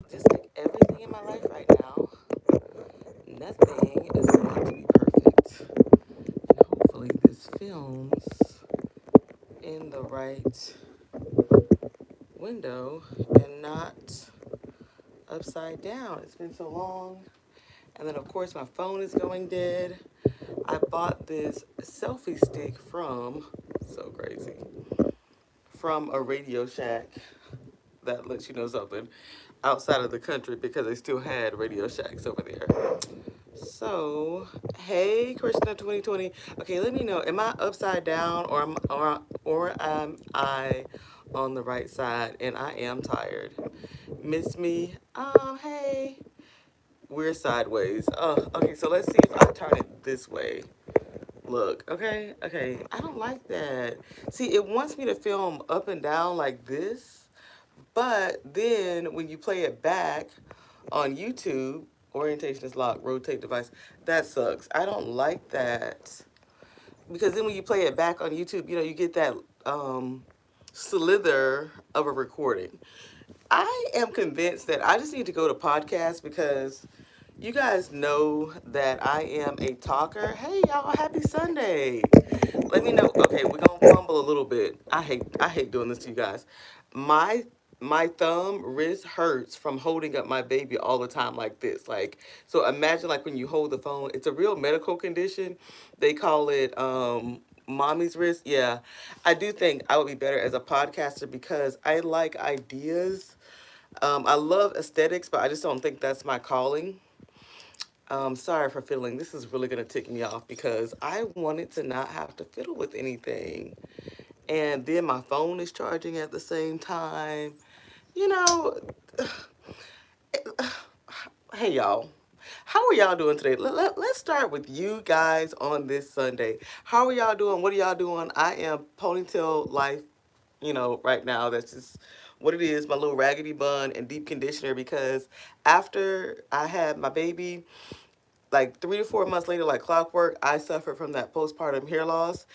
Just like everything in my life right now, nothing is going to be perfect. And hopefully, this films in the right window and not upside down. It's been so long. And then, of course, my phone is going dead. I bought this selfie stick so crazy, from a Radio Shack that lets you know something outside of the country because they still had Radio Shacks over there. So, hey, Krishna 2020. Okay, let me know. Am I upside down or am I on the right side? And I am tired. Miss me? Hey. We're sideways. Okay, so let's see if I turn it this way. Look, okay. I don't like that. See, it wants me to film up and down like this, but then when you play it back on YouTube, orientation is locked, rotate device, that sucks. I don't like that. Because then when you play it back on YouTube, you get that slither of a recording. I am convinced that I just need to go to podcasts because you guys know that I am a talker. Hey y'all, happy Sunday. Let me know. Okay, we're gonna fumble a little bit. I hate doing this to you guys. My my thumb wrist hurts from holding up my baby all the time like this. Like, so imagine like when you hold the phone, it's a real medical condition. They call it mommy's wrist. Yeah. I do think I would be better as a podcaster because I like ideas. I love aesthetics, but I just don't think that's my calling. Sorry for fiddling. This is really gonna tick me off because I wanted to not have to fiddle with anything. And then my phone is charging at the same time. You know, hey y'all. How are y'all doing today? Let's start with you guys on this Sunday. How are y'all doing? What are y'all doing? I am ponytail life, right now. That's just what it is, my little raggedy bun and deep conditioner because after I had my baby, like 3 to 4 months later, like clockwork, I suffered from that postpartum hair loss.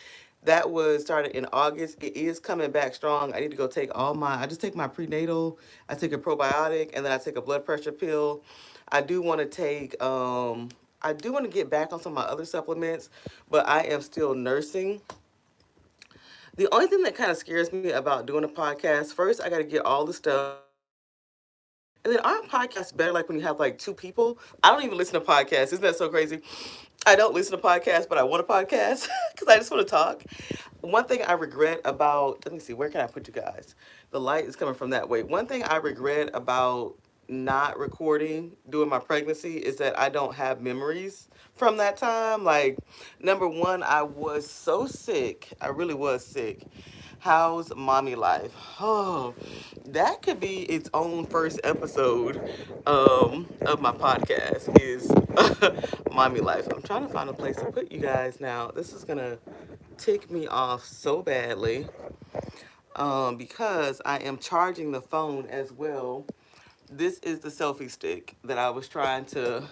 That was started in August. It is coming back strong. I need to go take I just take my prenatal, I take a probiotic, and then I take a blood pressure pill. I do want to I do want to get back on some of my other supplements, but I am still nursing. The only thing that kind of scares me about doing a podcast, first, I got to get all the stuff. And then aren't podcasts better like when you have like two people? I don't even listen to podcasts. Isn't that so crazy? I don't listen to podcasts, but I want a podcast because I just want to talk. One thing I regret about, let me see, where can I put you guys? The light is coming from that way. One thing I regret about not recording during my pregnancy is that I don't have memories from that time. Like, number one, I was so sick. I really was sick. How's mommy life? Oh, that could be its own first episode of my podcast is mommy life. I'm trying to find a place to put you guys now. This is gonna tick me off so badly because I am charging the phone as well. This is the selfie stick that I was trying to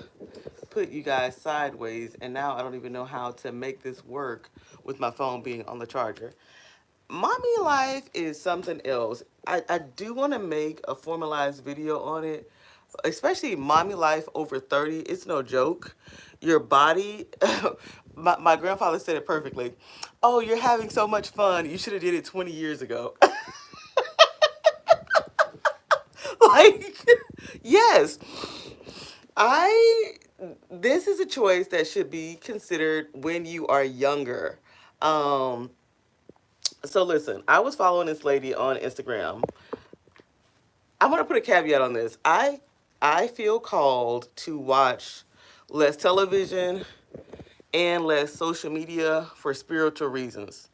put you guys sideways, and now I don't even know how to make this work with my phone being on the charger. Mommy life is something else. I do want to make a formalized video on it, especially mommy life over 30. It's no joke. Your body, my grandfather said it perfectly. Oh, you're having so much fun. You should have did it 20 years ago. Like, yes, I, this is a choice that should be considered when you are younger. Um, so listen, I was following this lady on Instagram. I'm gonna put a caveat on this. I feel called to watch less television and less social media for spiritual reasons.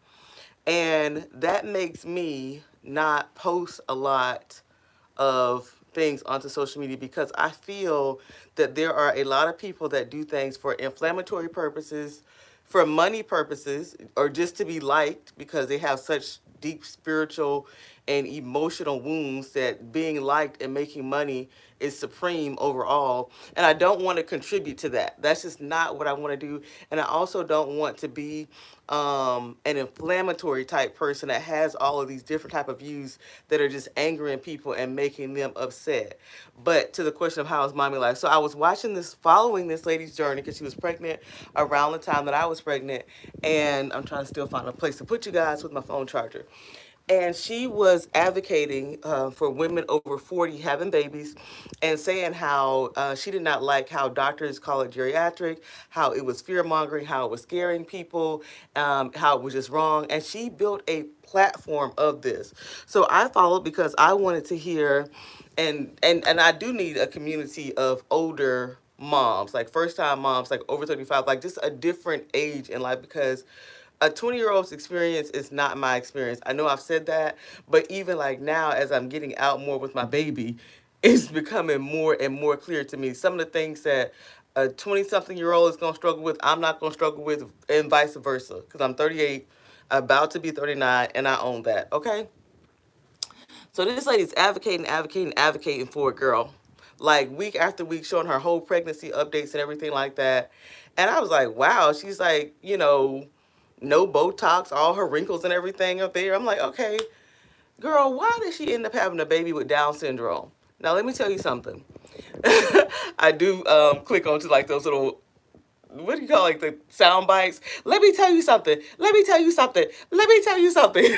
And that makes me not post a lot of things onto social media because I feel that there are a lot of people that do things for inflammatory purposes, for money purposes, or just to be liked because they have such deep spiritual and emotional wounds that being liked and making money is supreme overall. And I don't want to contribute to that. That's just not what I want to do. And I also don't want to be an inflammatory type person that has all of these different type of views that are just angering people and making them upset. But to the question of how is mommy life, so I was watching this, following this lady's journey because she was pregnant around the time that I was pregnant, and I'm trying to still find a place to put you guys with my phone charger. And she was advocating for women over 40 having babies and saying how she did not like how doctors call it geriatric, how it was fear mongering, how it was scaring people, how it was just wrong. And she built a platform of this. So I followed because I wanted to hear, and I do need a community of older moms, like first time moms, like over 35, like just a different age in life because a 20-year-old's experience is not my experience. I know I've said that, but even like now, as I'm getting out more with my baby, it's becoming more and more clear to me. Some of the things that a 20-something-year-old is going to struggle with, I'm not going to struggle with, and vice versa. Because I'm 38, about to be 39, and I own that, okay? So this lady's advocating, advocating, advocating for a girl, like week after week, showing her whole pregnancy updates and everything like that. And I was like, wow, she's like, no Botox, all her wrinkles and everything up there. I'm like, okay, girl, why did she end up having a baby with Down syndrome? Now, let me tell you something. I do click onto like those little, what do you call like the sound bites? Let me tell you something. Let me tell you something. Let me tell you something.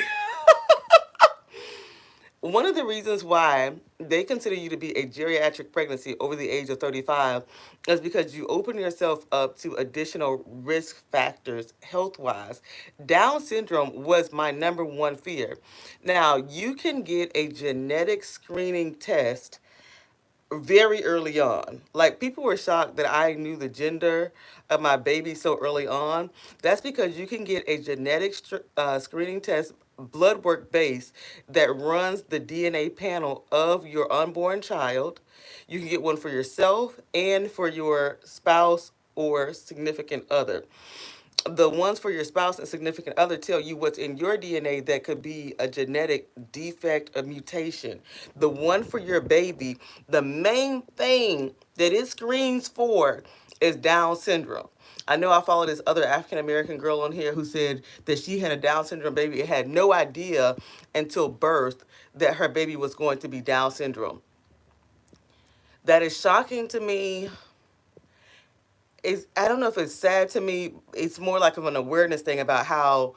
One of the reasons why they consider you to be a geriatric pregnancy over the age of 35 is because you open yourself up to additional risk factors health wise. Down syndrome was my number one fear. Now, you can get a genetic screening test very early on. Like people were shocked that I knew the gender of my baby so early on. That's because you can get a genetic screening test, blood work base, that runs the DNA panel of your unborn child. You can get one for yourself and for your spouse or significant other. The ones for your spouse and significant other tell you what's in your DNA that could be a genetic defect, a mutation. The one for your baby, the main thing that it screens for is Down syndrome. I know I followed this other African American girl on here who said that she had a Down syndrome baby and had no idea until birth that her baby was going to be Down syndrome. That is shocking to me. I don't know if it's sad to me. It's more like of an awareness thing about how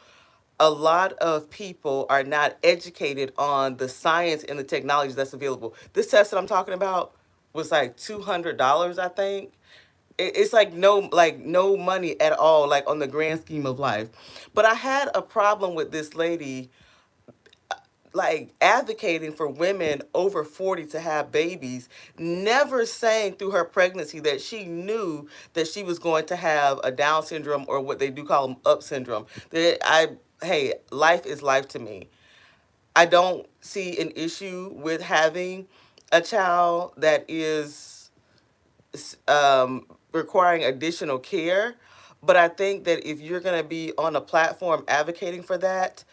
a lot of people are not educated on the science and the technology that's available. This test that I'm talking about was like $200, I think. It's like no money at all, like on the grand scheme of life. But I had a problem with this lady like advocating for women over 40 to have babies, never saying through her pregnancy that she knew that she was going to have a Down syndrome or what they do call them up syndrome. That hey, life is life to me. I don't see an issue with having a child that is requiring additional care. But I think that if you're going to be on a platform advocating for that,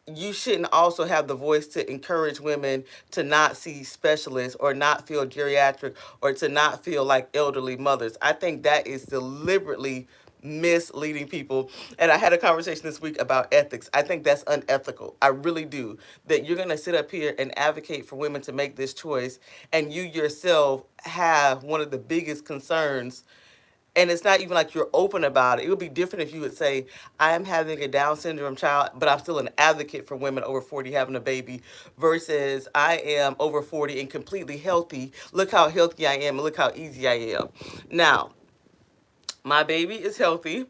you shouldn't also have the voice to encourage women to not see specialists or not feel geriatric or to not feel like elderly mothers. I think that is deliberately misleading people. And I had a conversation this week about ethics. I think that's unethical. I really do. That you're going to sit up here and advocate for women to make this choice, and you yourself have one of the biggest concerns, and it's not even like you're open about it. It would be different if you would say, I am having a Down syndrome child, but I'm still an advocate for women over 40 having a baby, versus I am over 40 and completely healthy. Look how healthy I am and look how easy I am. Now, my baby is healthy.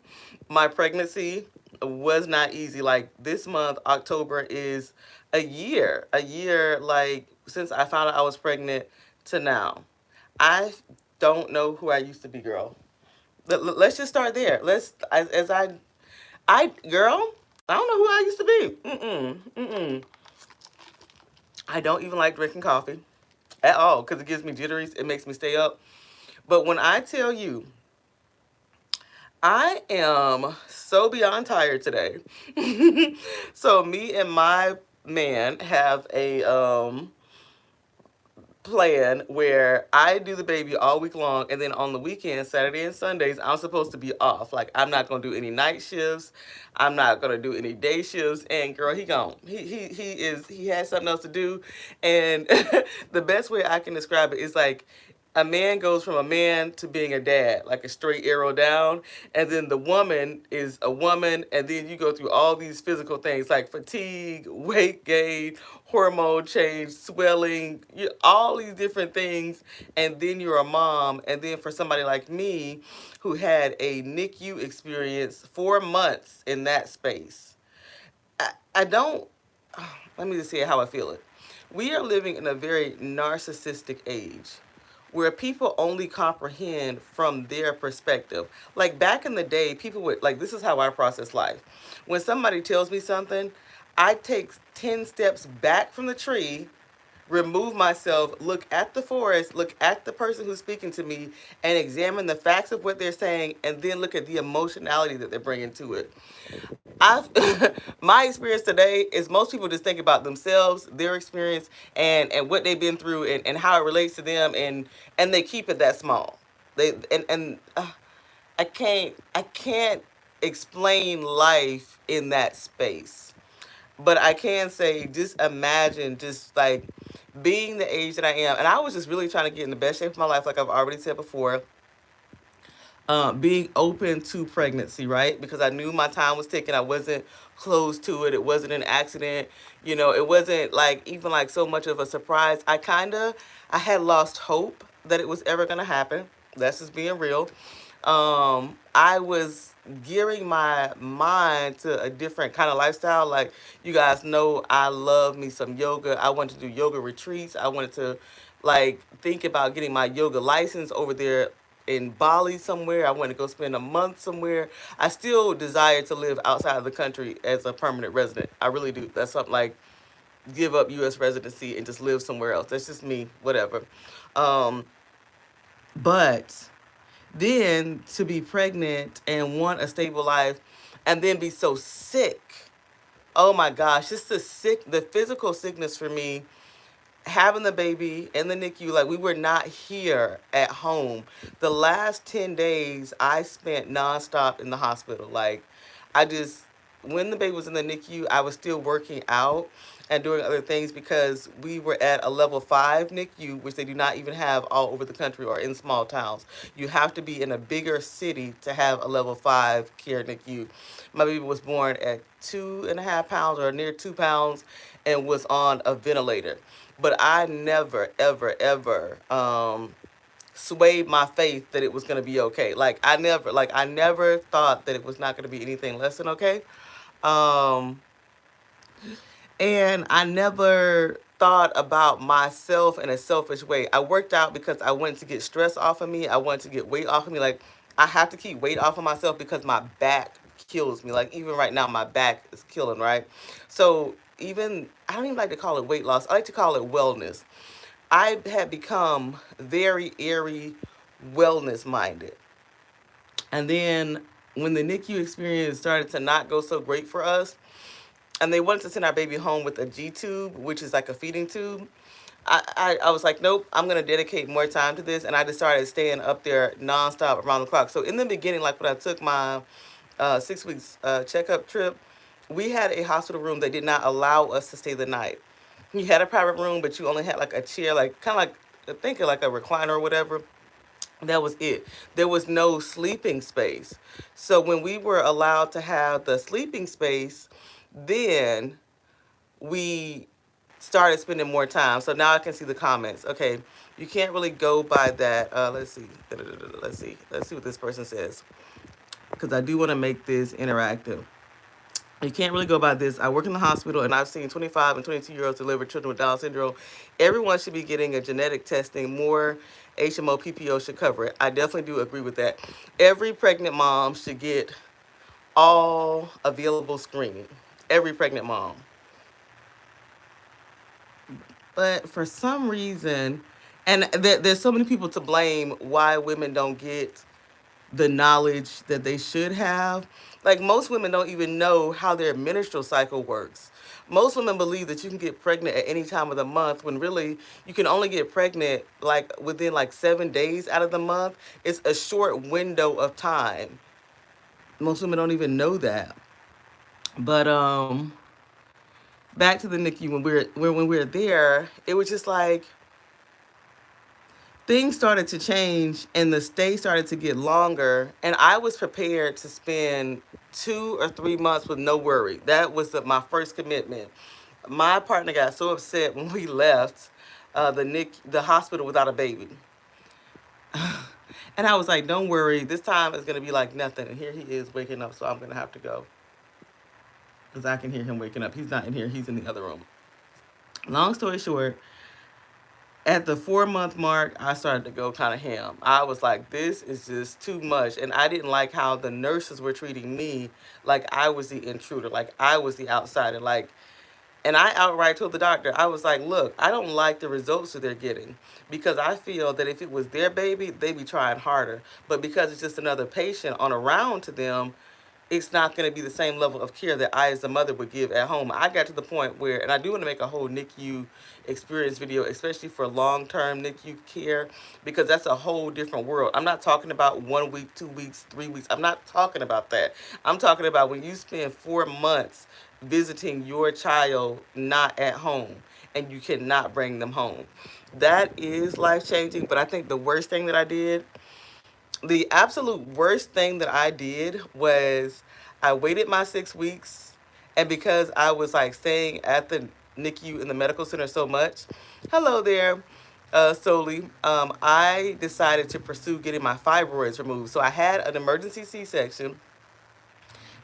My pregnancy was not easy. Like this month, October, is a year like since I found out I was pregnant to now. I don't know who I used to be, girl. Let's just start there. As girl, I don't know who I used to be. I don't even like drinking coffee at all because it gives me jitteries. It makes me stay up. But when I tell you, I am so beyond tired today. So me and my man have a plan where I do the baby all week long, and then on the weekends, Saturday and Sundays, I'm supposed to be off. Like I'm not gonna do any night shifts. I'm not gonna do any day shifts. And girl, he gone. He has something else to do. And the best way I can describe it is like a man goes from a man to being a dad, like a straight arrow down, and then the woman is a woman, and then you go through all these physical things like fatigue, weight gain, hormone change, swelling, all these different things, and then you're a mom, and then for somebody like me who had a NICU experience 4 months in that space, I don't. Let me just say how I feel it. We are living in a very narcissistic age where people only comprehend from their perspective. Like back in the day, people would, like, this is how I process life. When somebody tells me something, I take 10 steps back from the tree, remove myself, look at the forest, look at the person who's speaking to me, and examine the facts of what they're saying, and then look at the emotionality that they're bringing to it. I've my experience today is most people just think about themselves, their experience, and what they've been through, and how it relates to them, and they keep it that small. They and I can't explain life in that space, but I can say just imagine just like being the age that I am, and I was just really trying to get in the best shape of my life, like I've already said before, being open to pregnancy, right? Because I knew my time was ticking. I wasn't close to it. It wasn't an accident. It wasn't like even like so much of a surprise. I had lost hope that it was ever gonna happen. That's just being real. I was gearing my mind to a different kind of lifestyle. Like you guys know, I love me some yoga. I wanted to do yoga retreats. I wanted to like think about getting my yoga license over there in Bali somewhere. I want to go spend a month somewhere. I still desire to live outside of the country as a permanent resident. I really do. That's something like give up U.S. residency and just live somewhere else. That's just me. Whatever. Um, but then to be pregnant and want a stable life, and then be so sick. Oh my gosh, just the physical sickness for me having the baby in the NICU, like we were not here at home. The last 10 days I spent nonstop in the hospital. Like I just, when the baby was in the NICU, I was still working out and doing other things because we were at a level 5 NICU, which they do not even have all over the country or in small towns. You have to be in a bigger city to have a level 5 care NICU. My baby was born at 2.5 pounds or near 2 pounds and was on a ventilator. But I never, ever, ever swayed my faith that it was gonna be okay. Like I never thought that it was not gonna be anything less than okay. Um, and I never thought about myself in a selfish way. I worked out because I wanted to get stress off of me. I wanted to get weight off of me. Like I have to keep weight off of myself because my back kills me. Like even right now, my back is killing. Right, so even I don't even like to call it weight loss. I like to call it wellness. I had become very airy, wellness minded, and then when the NICU experience started to not go so great for us, and they wanted to send our baby home with a G tube, which is like a feeding tube. I was like, nope, I'm gonna dedicate more time to this, and I just started staying up there nonstop around the clock. So in the beginning, like when I took my 6 weeks checkup trip, we had a hospital room that did not allow us to stay the night. You had a private room, but you only had like a chair, like kind of like think of like a recliner or whatever. That was it. There was no sleeping space. So when we were allowed to have the sleeping space, then we started spending more time. So now I can see the comments. Okay, you can't really go by that. Let's see. Let's see. Let's see what this person says. Because I do want to make this interactive. You can't really go by this. I work in the hospital and I've seen 25 and 22-year-olds deliver children with Down syndrome. Everyone should be getting a genetic testing. More HMO PPO should cover it. I definitely do agree with that. Every pregnant mom should get all available screening. Every pregnant mom. But for some reason, and there's so many people to blame why women don't get the knowledge that they should have. Like most women don't even know how their menstrual cycle works. Most women believe that you can get pregnant at any time of the month when really you can only get pregnant like within like 7 days out of the month. It's a short window of time. Most women don't even know that. But back to the NICU when we were there, it was just like things started to change and the stay started to get longer, and I was prepared to spend 2 or 3 months with no worry. That was my first commitment. My partner got so upset when we left the hospital without a baby. And I was like, don't worry, this time is going to be like nothing. And here he is waking up, so I'm going to have to go because I can hear him waking up. He's not in here, he's in the other room. Long story short, at the 4 month mark, I started to go kind of ham. I was like, this is just too much. And I didn't like how the nurses were treating me like I was the intruder, like I was the outsider. And I outright told the doctor, I was like, look, I don't like the results that they're getting because I feel that if it was their baby, they'd be trying harder. But because it's just another patient on a round to them, it's not going to be the same level of care that I, as a mother, would give at home. I got to the point where, and I do want to make a whole NICU experience video, especially for long-term NICU care, because that's a whole different world. I'm not talking about 1 week, 2 weeks, 3 weeks. I'm not talking about that. I'm talking about when you spend 4 months visiting your child not at home and you cannot bring them home. That is life-changing, but I think the worst thing that I did, the absolute worst thing that I did was I waited my 6 weeks, and because I was like staying at the NICU in the medical center so much, hello there, solely, I decided to pursue getting my fibroids removed. So I had an emergency C-section,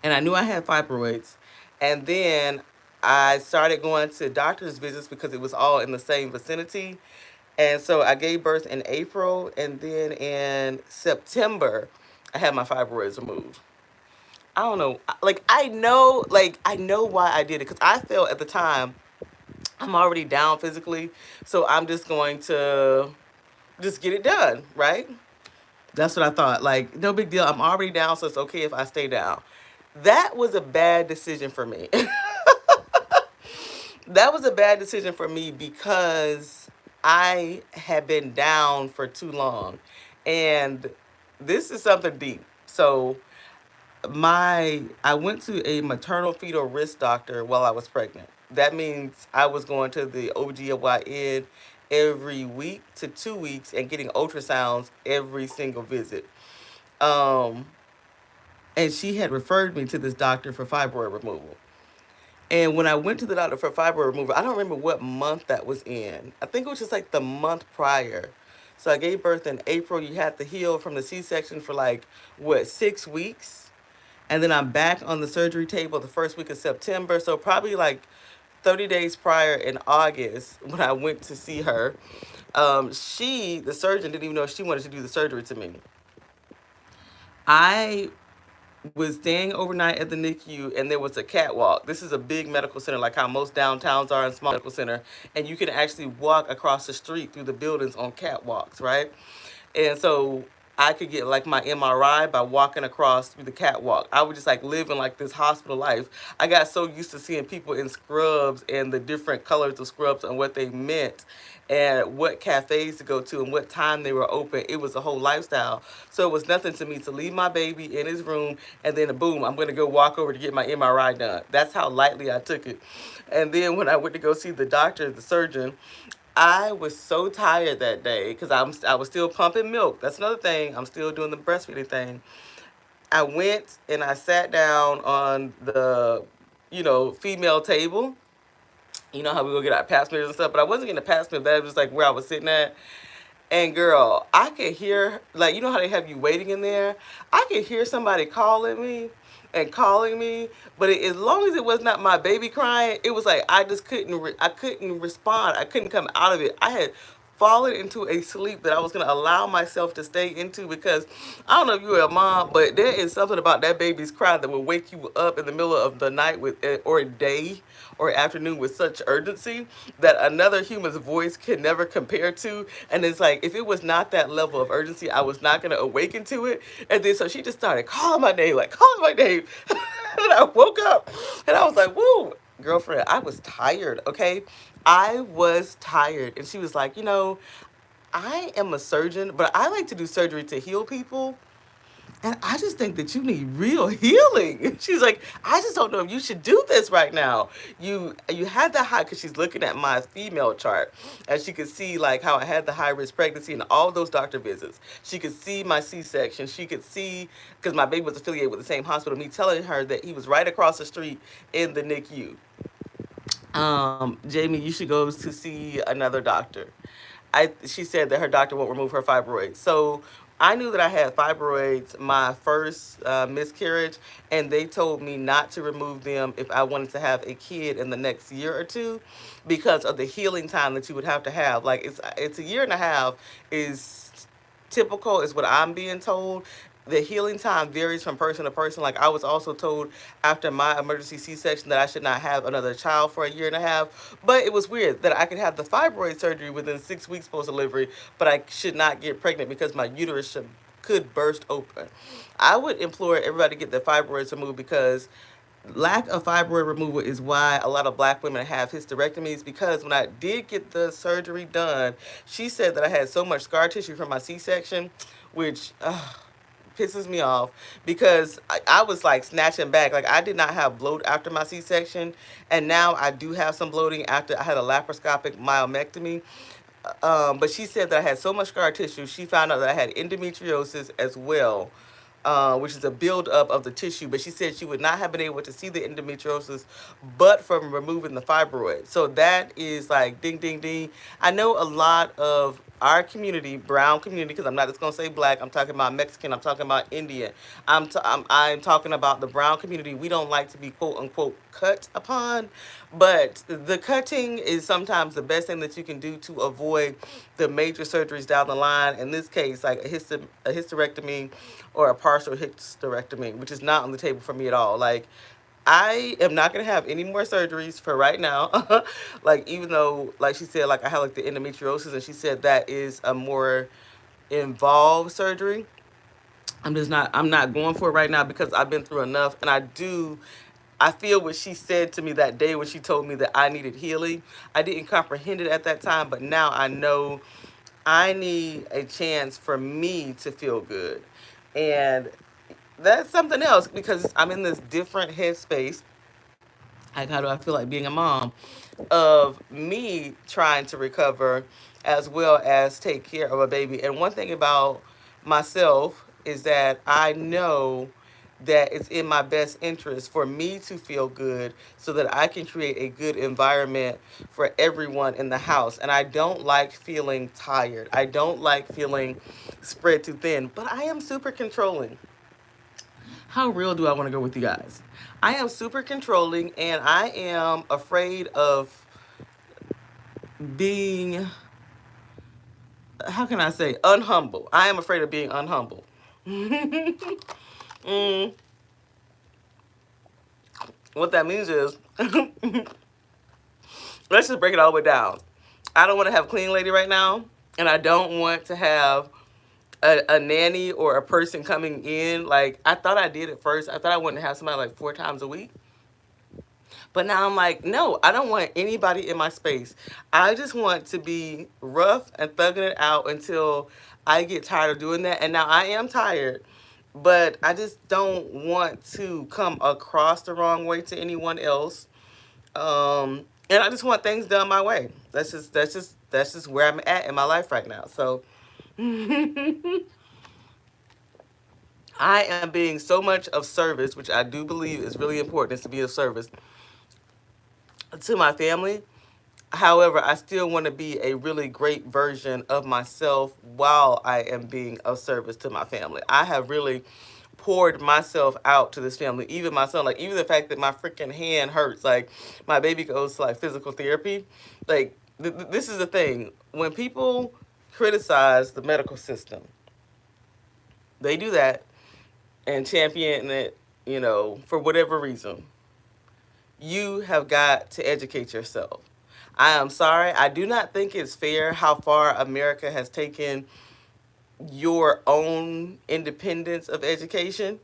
and I knew I had fibroids, and then I started going to doctor's visits because it was all in the same vicinity. And so I gave birth in April, and then in September, I had my fibroids removed. I don't know, I know why I did it because I felt at the time I'm already down physically, so I'm just going to just get it done, right? That's what I thought. Like, no big deal. I'm already down, so it's okay if I stay down. That was a bad decision for me. That was a bad decision for me because I had been down for too long. And this is something deep. So I went to a maternal fetal risk doctor while I was pregnant. That means I was going to the OBGYN every week to 2 weeks and getting ultrasounds every single visit. Um, and she had referred me to this doctor for fibroid removal. And when I went to the doctor for fibroid removal, I don't remember what month that was in. I think it was just like the month prior. So I gave birth in April. You had to heal from the C-section for like, what, 6 weeks? And then I'm back on the surgery table the first week of September. So probably like 30 days prior in August when I went to see her, the surgeon, didn't even know she wanted to do the surgery to me. I was staying overnight at the NICU, and there was a catwalk. This is a big medical center, like how most downtowns are in small medical center, and you can actually walk across the street through the buildings on catwalks, right? And so I could get like my MRI by walking across through the catwalk. I was just like living like this hospital life. I got so used to seeing people in scrubs and the different colors of scrubs and what they meant and what cafes to go to and what time they were open. It was a whole lifestyle. So it was nothing to me to leave my baby in his room and then boom, I'm going to go walk over to get my MRI done. That's how lightly I took it. And then when I went to go see the doctor, the surgeon, I was so tired that day because I was still pumping milk. That's another thing. I'm still doing the breastfeeding thing. I went and I sat down on the, female table. You know how we go get our pap smears and stuff, but I wasn't getting a pap smear. That was just like where I was sitting at. And girl, I could hear, like, you know how they have you waiting in there? I could hear somebody calling me and calling me, but as long as it was not my baby crying, it was like I just I couldn't respond. I couldn't come out of it. I had fallen into a sleep that I was going to allow myself to stay into because I don't know if you're a mom, but there is something about that baby's cry that will wake you up in the middle of the night or a day or afternoon with such urgency that another human's voice can never compare to. And it's like, if it was not that level of urgency, I was not going to awaken to it. And then so she just started calling my name, like calling my name. And I woke up and I was like, woo. girlfriend, I was tired, okay? I was tired. And she was like, I am a surgeon, but I like to do surgery to heal people. And I just think that you need real healing. She's like, I just don't know if you should do this right now. You had the high, because she's looking at my female chart, and she could see like how I had the high risk pregnancy and all those doctor visits. She could see my C-section. She could see, because my baby was affiliated with the same hospital. Me telling her that he was right across the street in the NICU. Jamie, you should go to see another doctor. She said that her doctor won't remove her fibroids. So I knew that I had fibroids my first miscarriage, and they told me not to remove them if I wanted to have a kid in the next year or two, because of the healing time that you would have to have. Like it's a year and a half is typical, is what I'm being told. The healing time varies from person to person. Like I was also told after my emergency C-section that I should not have another child for a year and a half. But it was weird that I could have the fibroid surgery within 6 weeks post delivery, but I should not get pregnant because my uterus could burst open. I would implore everybody to get their fibroids removed, because lack of fibroid removal is why a lot of black women have hysterectomies. Because when I did get the surgery done, she said that I had so much scar tissue from my C-section, which pisses me off, because I was like snatching back. Like I did not have bloat after my C-section, and now I do have some bloating after I had a laparoscopic myomectomy. But she said that I had so much scar tissue, she found out that I had endometriosis as well, which is a buildup of the tissue. But she said she would not have been able to see the endometriosis but from removing the fibroid. So that is like ding, ding, ding. I know a lot of our community, brown community, because I'm not just going to say black, I'm talking about Mexican, I'm talking about Indian, I'm talking about the brown community. We don't like to be quote unquote cut upon, but the cutting is sometimes the best thing that you can do to avoid the major surgeries down the line. In this case, like a hysterectomy or a partial hysterectomy, which is not on the table for me at all. Like, I am not gonna have any more surgeries for right now. Like, even though, like she said, like I have like the endometriosis, and she said that is a more involved surgery. I'm not going for it right now, because I've been through enough, and I feel what she said to me that day when she told me that I needed healing. I didn't comprehend it at that time, but now I know I need a chance for me to feel good. And that's something else, because I'm in this different headspace. Like, how do I feel like being a mom? Of me trying to recover as well as take care of a baby. And one thing about myself is that I know that it's in my best interest for me to feel good, so that I can create a good environment for everyone in the house. And I don't like feeling tired. I don't like feeling spread too thin, but I am super controlling. How real do I want to go with you guys? I am super controlling, and I am afraid of being, how can I say, unhumble. I am afraid of being unhumble. Mm, what that means is, let's just break it all the way down. I don't want to have a clean lady right now, and I don't want to have a nanny or a person coming in. Like, I thought I did at first. I thought I wanted to have somebody like 4 times a week. But now I'm like, no, I don't want anybody in my space. I just want to be rough and thugging it out until I get tired of doing that. And now I am tired, but I just don't want to come across the wrong way to anyone else. And I just want things done my way. That's just where I'm at in my life right now. So I am being so much of service, which I do believe is really important, is to be of service to my family. However, I still want to be a really great version of myself while I am being of service to my family. I have really poured myself out to this family, even my son. Like, even the fact that my freaking hand hurts. Like, my baby goes to like physical therapy. Like, this is the thing. When people criticize the medical system, they do that and champion it, for whatever reason. You have got to educate yourself. I am sorry. I do not think it's fair how far America has taken your own independence of education.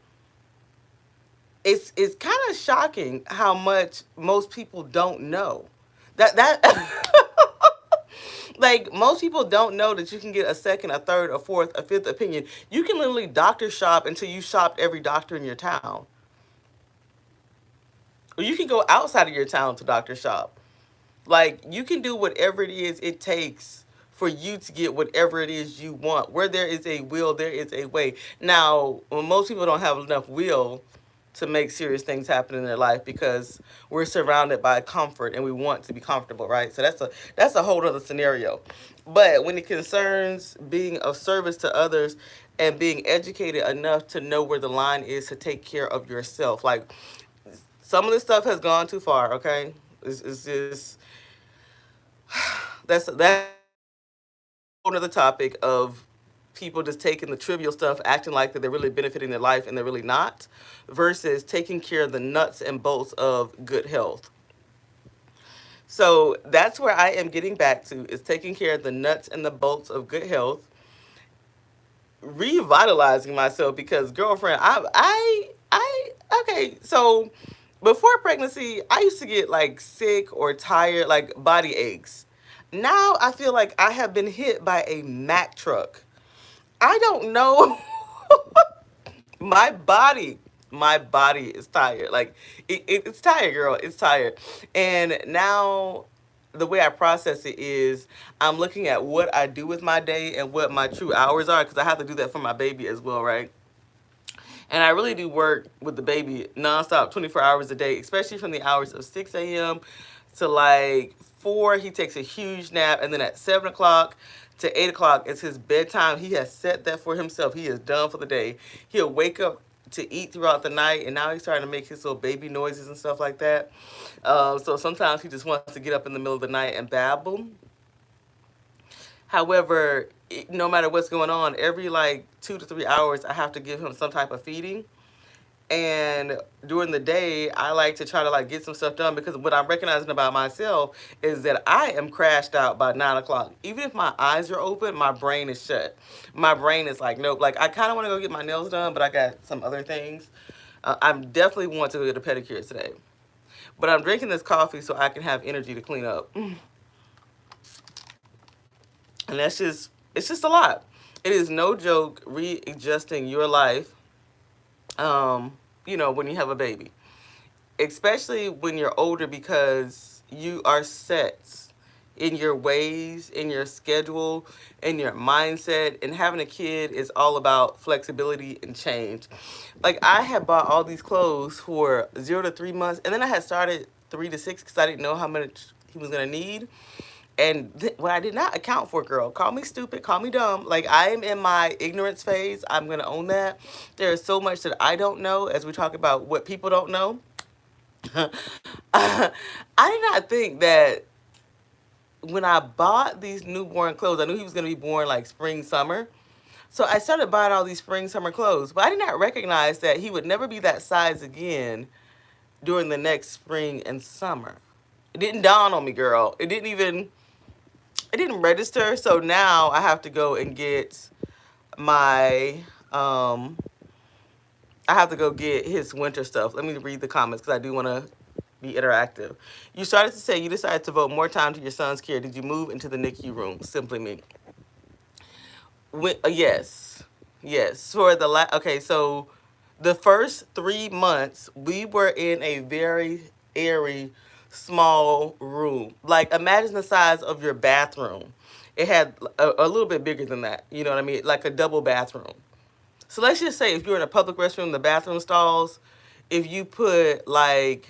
it's kind of shocking how much most people don't know. That like most people don't know that you can get a second, a third, a fourth, a fifth opinion. You can literally doctor shop until you shopped every doctor in your town. Or you can go outside of your town to doctor shop. Like you can do whatever it is it takes for you to get whatever it is you want. Where there is a will, there is a way. Now, when most people don't have enough will to make serious things happen in their life because we're surrounded by comfort and we want to be comfortable, right? So that's a whole other scenario. But when it concerns being of service to others and being educated enough to know where the line is to take care of yourself, like some of this stuff has gone too far. Okay, it's just that's another topic of people just taking the trivial stuff, acting like that they're really benefiting their life and they're really not, versus taking care of the nuts and bolts of good health. So that's where I am getting back to is taking care of the nuts and the bolts of good health, revitalizing myself because girlfriend, I okay, so before pregnancy, I used to get like sick or tired, like body aches. Now I feel like I have been hit by a Mack truck. I don't know. my body, my body is tired. Like it's tired, girl. It's tired. And now the way I process it is I'm looking at what I do with my day and what my true hours are because I have to do that for my baby as well, right? And I really do work with the baby nonstop, 24 hours a day, especially from the hours of 6 a.m. to like 4. He takes a huge nap. And then at 7 o'clock to 8 o'clock is his bedtime. He has set that for himself. He is done for the day. He'll wake up to eat throughout the night. And now he's starting to make his little baby noises and stuff like that. So sometimes he just wants to get up in the middle of the night and babble. However, no matter what's going on, every like 2 to 3 hours, I have to give him some type of feeding. And during the day, I like to try to like get some stuff done because what I'm recognizing about myself is that I am crashed out by 9 o'clock. Even if my eyes are open, my brain is shut. My brain is like, nope. Like I kind of want to go get my nails done, but I got some other things. I definitely want to go get a pedicure today. But I'm drinking this coffee so I can have energy to clean up. And it's just a lot. It is no joke readjusting your life, um, when you have a baby, especially when you're older because you are set in your ways, in your schedule, in your mindset. And having a kid is all about flexibility and change. Like I had bought all these clothes for 0 to 3 months, and then I had started 3 to 6 because I didn't know how much he was gonna need. And what I did not account for, girl, call me stupid, call me dumb. Like I am in my ignorance phase. I'm gonna own that. There is so much that I don't know as we talk about what people don't know. I did not think that when I bought these newborn clothes, I knew he was gonna be born like spring, summer. So I started buying all these spring, summer clothes, but I did not recognize that he would never be that size again during the next spring and summer. It didn't dawn on me, girl. It didn't register. So now I have to go and get my I have to go get his winter stuff. Let me read the comments because I do want to be interactive. You started to say you decided to devote more time to your son's care. Did you move into the NICU room? Simply me. Yes, yes. For the okay, so the first 3 months we were in a very airy, small room. Like imagine the size of your bathroom. It had a little bit bigger than that. You know what I mean? Like a double bathroom. So let's just say if you're in a public restroom, the bathroom stalls, if you put like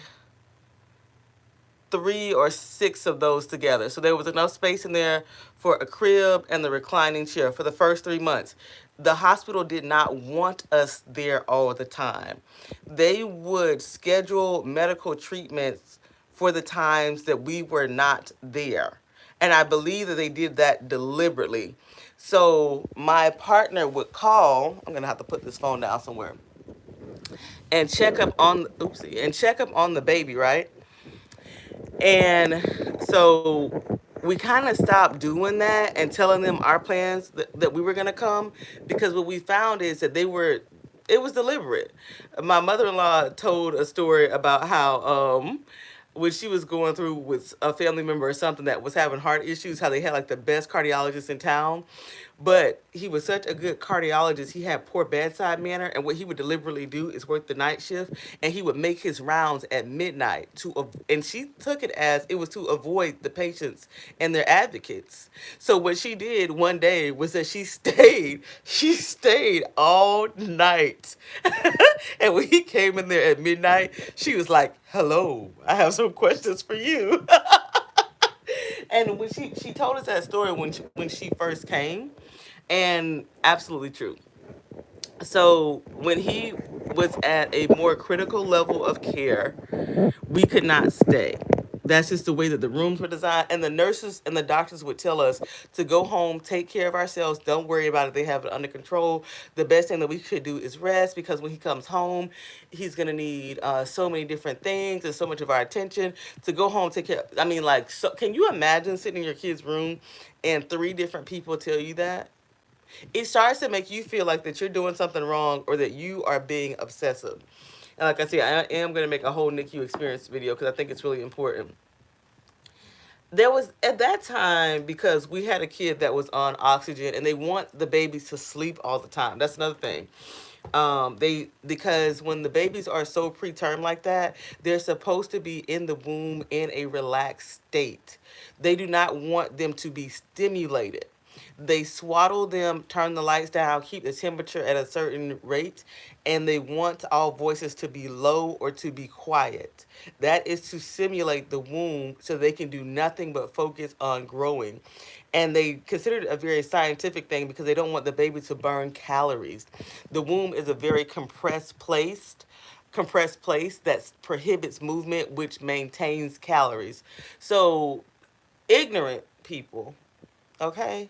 3 or 6 of those together. So there was enough space in there for a crib and the reclining chair for the first 3 months. The hospital did not want us there all the time. They would schedule medical treatments for the times that we were not there. And I believe that they did that deliberately. So my partner would call, I'm gonna have to put this phone down somewhere, and check up on oopsie, and check up on the baby, right? And so we kind of stopped doing that and telling them our plans that we were going to come because what we found is that they were It was deliberate. My mother-in-law told a story about how when she was going through with a family member or something that was having heart issues, how they had like the best cardiologist in town, but he was such a good cardiologist. He had poor bedside manner, and what he would deliberately do is work the night shift, and he would make his rounds at midnight and she took it as it was to avoid the patients and their advocates. So what she did one day was that she stayed all night. And when he came in there at midnight, she was like, "Hello, I have some questions for you." And when she told us that story when she first came, and absolutely true. So when he was at a more critical level of care, we could not stay. That's just the way that the rooms were designed. And the nurses and the doctors would tell us to go home, take care of ourselves, don't worry about it. They have it under control. The best thing that we could do is rest, because when he comes home, he's going to need so many different things and so much of our attention. To go home, take care. I mean, like, so can you imagine sitting in your kid's room and three different people tell you that? It starts to make you feel like that you're doing something wrong or that you are being obsessive. And like I said, I am going to make a whole NICU experience video because I think it's really important. There was at that time, because we had a kid that was on oxygen and they want the babies to sleep all the time. That's another thing. They Because when the babies are so preterm like that, they're supposed to be in the womb in a relaxed state. They do not want them to be stimulated. They swaddle them, turn the lights down, keep the temperature at a certain rate, and they want all voices to be low or to be quiet. That is to simulate the womb so they can do nothing but focus on growing. And they consider it a very scientific thing because they don't want the baby to burn calories. The womb is a very compressed place that prohibits movement, which maintains calories. So ignorant people, okay,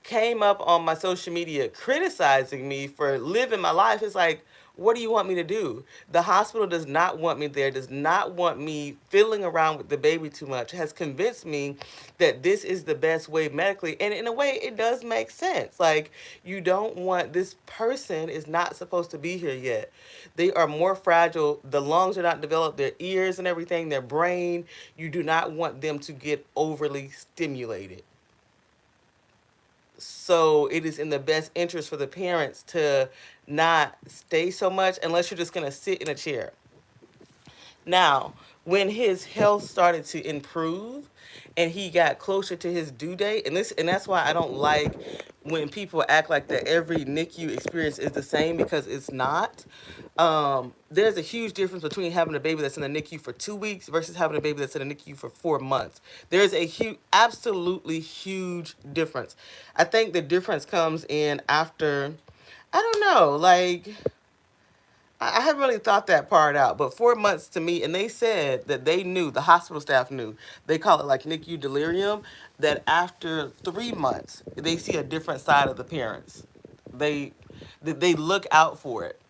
came up on my social media criticizing me for living my life. It's like, what do you want me to do? The hospital does not want me there, does not want me fiddling around with the baby too much, has convinced me that this is the best way medically. And in a way, it does make sense. Like, you don't want this person is not supposed to be here yet. They are more fragile. The lungs are not developed, their ears and everything, their brain. You do not want them to get overly stimulated. So it is in the best interest for the parents to not stay so much unless you're just going to sit in a chair. Now, when his health started to improve and he got closer to his due date, and that's why I don't like when people act like that every NICU experience is the same, because it's not. There's a huge difference between having a baby that's in the NICU for 2 weeks versus having a baby that's in the NICU for 4 months. There's a huge, absolutely huge difference. I think the difference comes in after, I don't know, like, I haven't really thought that part out, but 4 months to me, and they said that they knew, the hospital staff knew, they call it like NICU delirium, that after 3 months, they see a different side of the parents. They, they look out for it.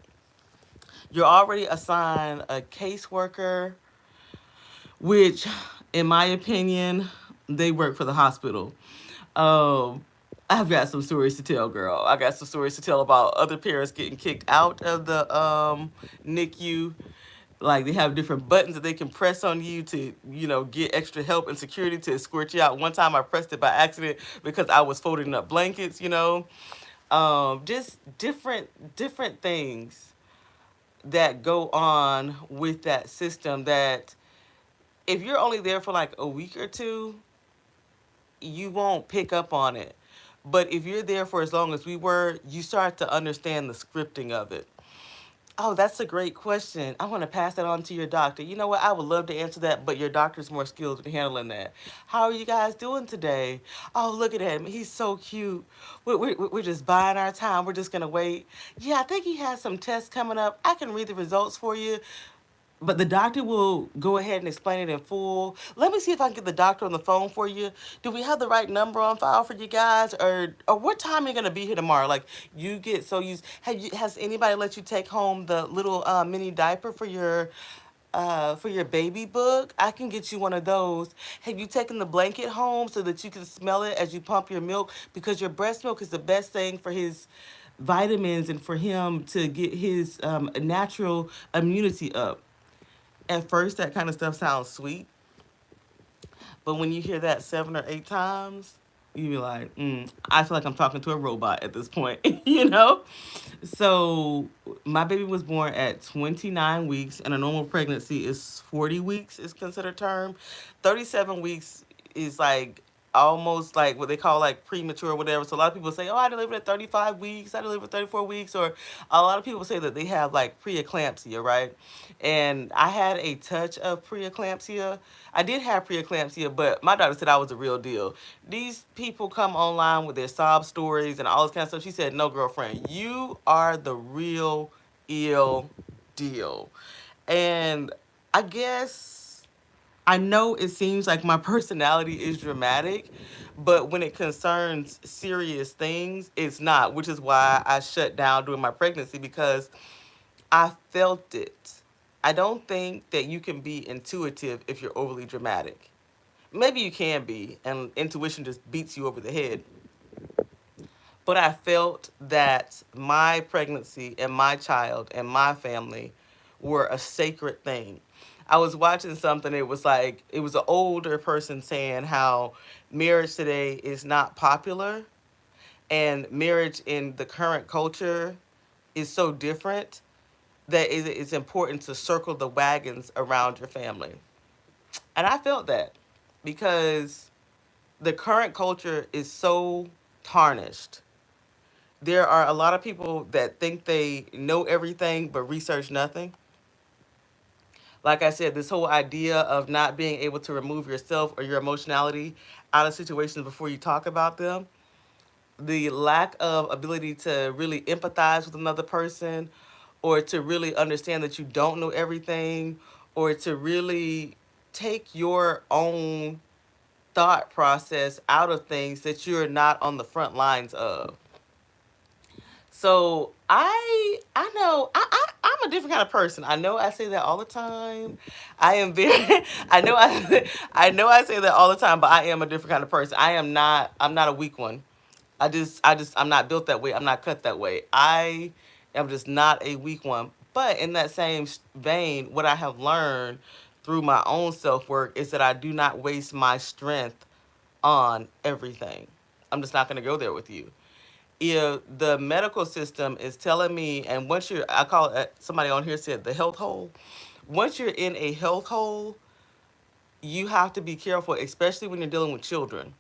You're already assigned a caseworker, which, in my opinion, they work for the hospital. Um, I've got some stories to tell, girl. I got some stories to tell about other parents getting kicked out of the NICU. Like, they have different buttons that they can press on you to, get extra help and security to escort you out. One time I pressed it by accident because I was folding up blankets. Just different things that go on with that system, that if you're only there for like a week or two, you won't pick up on it. But if you're there for as long as we were, you start to understand the scripting of it. Oh, that's a great question. I want to pass that on to your doctor. You know what? I would love to answer that, but your doctor's more skilled in handling that. How are you guys doing today? Oh, look at him. He's so cute. We're just buying our time. We're just going to wait. Yeah, I think he has some tests coming up. I can read the results for you. But the doctor will go ahead and explain it in full. Let me see if I can get the doctor on the phone for you. Do we have the right number on file for you guys, or what time are you gonna be here tomorrow? Like, you get so used. Has anybody let you take home the little mini diaper for your baby book? I can get you one of those. Have you taken the blanket home so that you can smell it as you pump your milk? Because your breast milk is the best thing for his vitamins and for him to get his natural immunity up. At first, that kind of stuff sounds sweet, but when you hear that 7 or 8 times, you be like, I feel like I'm talking to a robot at this point, you know? So my baby was born at 29 weeks, and a normal pregnancy is 40 weeks is considered term. 37 weeks is like almost like what they call like premature or whatever. So a lot of people say, "Oh, I delivered at 35 weeks. I delivered at 34 weeks," or a lot of people say that they have like preeclampsia, right? And I had a touch of preeclampsia. I did have preeclampsia, but my doctor said I was the real deal. These people come online with their sob stories and all this kind of stuff. She said, "No, girlfriend, you are the real ill deal." And I guess I know it seems like my personality is dramatic, but when it concerns serious things, it's not, which is why I shut down during my pregnancy because I felt it. I don't think that you can be intuitive if you're overly dramatic. Maybe you can be, and intuition just beats you over the head. But I felt that my pregnancy and my child and my family were a sacred thing. I was watching something, it was like, it was an older person saying how marriage today is not popular, and marriage in the current culture is so different that it's important to circle the wagons around your family. And I felt that because the current culture is so tarnished. There are a lot of people that think they know everything but research nothing. Like I said, this whole idea of not being able to remove yourself or your emotionality out of situations before you talk about them, the lack of ability to really empathize with another person or to really understand that you don't know everything or to really take your own thought process out of things that you're not on the front lines of. So I know I'm a different kind of person. I know I say that all the time. I am very I know I say that all the time, but I am a different kind of person. I'm not a weak one. I'm not built that way. I'm not cut that way. I am just not a weak one. But in that same vein, what I have learned through my own self work is that I do not waste my strength on everything. I'm just not going to go there with you. If the medical system is telling me, and once you're, I call it, somebody on here said the health hole. Once you're in a health hole, you have to be careful, especially when you're dealing with children.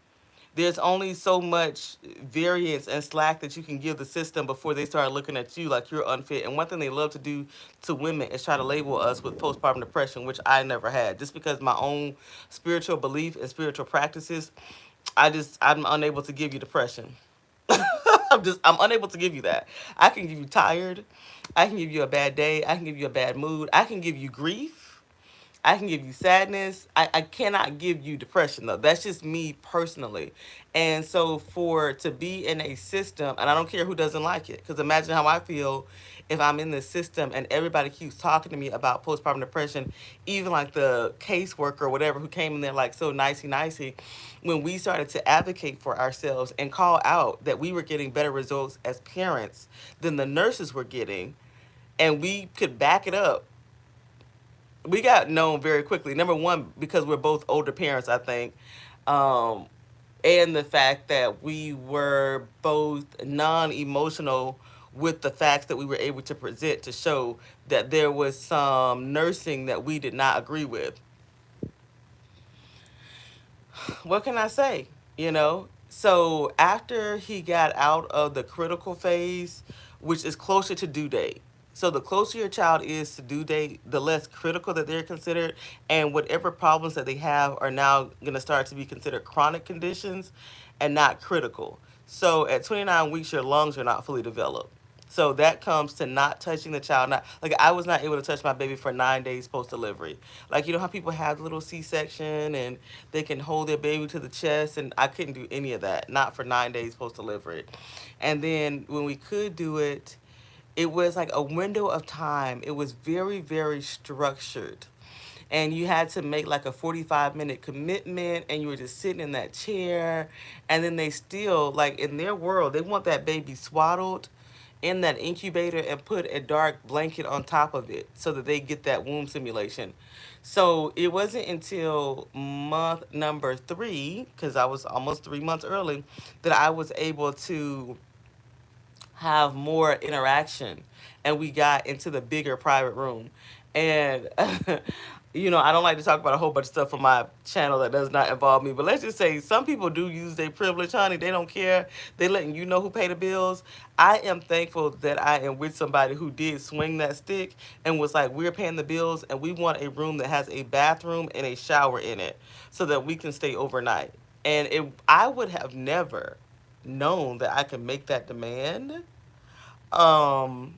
There's only so much variance and slack that you can give the system before they start looking at you like you're unfit. And one thing they love to do to women is try to label us with postpartum depression, which I never had. Just because my own spiritual belief and spiritual practices, I'm unable to give you depression. I'm unable to give you that. I can give you tired. I can give you a bad day. I can give you a bad mood. I can give you grief. I can give you sadness. I cannot give you depression though. That's just me personally. And so for to be in a system, and I don't care who doesn't like it, because imagine how I feel if I'm in this system and everybody keeps talking to me about postpartum depression, even like the caseworker or whatever who came in there like so nicey, when we started to advocate for ourselves and call out that we were getting better results as parents than the nurses were getting, and we could back it up, we got known very quickly. Number one, because we're both older parents, I think, um, and the fact that we were both non-emotional with the facts that we were able to present to show that there was some nursing that we did not agree with. What can I say? You know? So after he got out of the critical phase, which is closer to due date. So the closer your child is to due date, the less critical that they're considered, and whatever problems that they have are now going to start to be considered chronic conditions and not critical. So at 29 weeks, your lungs are not fully developed. So that comes to not touching the child. Not like I was not able to touch my baby for 9 days post delivery. Like you know how people have little C-section and they can hold their baby to the chest, and I couldn't do any of that. Not for 9 days post delivery. And then when we could do it, it was like a window of time. It was very structured, and you had to make like a 45-minute commitment, and you were just sitting in that chair, and then they still like in their world they want that baby swaddled in that incubator and put a dark blanket on top of it so that they get that womb simulation. So it wasn't until month number 3, because I was almost 3 months early, that I was able to have more interaction, and we got into the bigger private room. And I don't like to talk about a whole bunch of stuff on my channel that does not involve me, but let's just say some people do use their privilege, honey. They don't care. They letting you know who pay the bills. I am thankful that I am with somebody who did swing that stick and was like, we're paying the bills and we want a room that has a bathroom and a shower in it so that we can stay overnight. And I would have never known that I could make that demand. um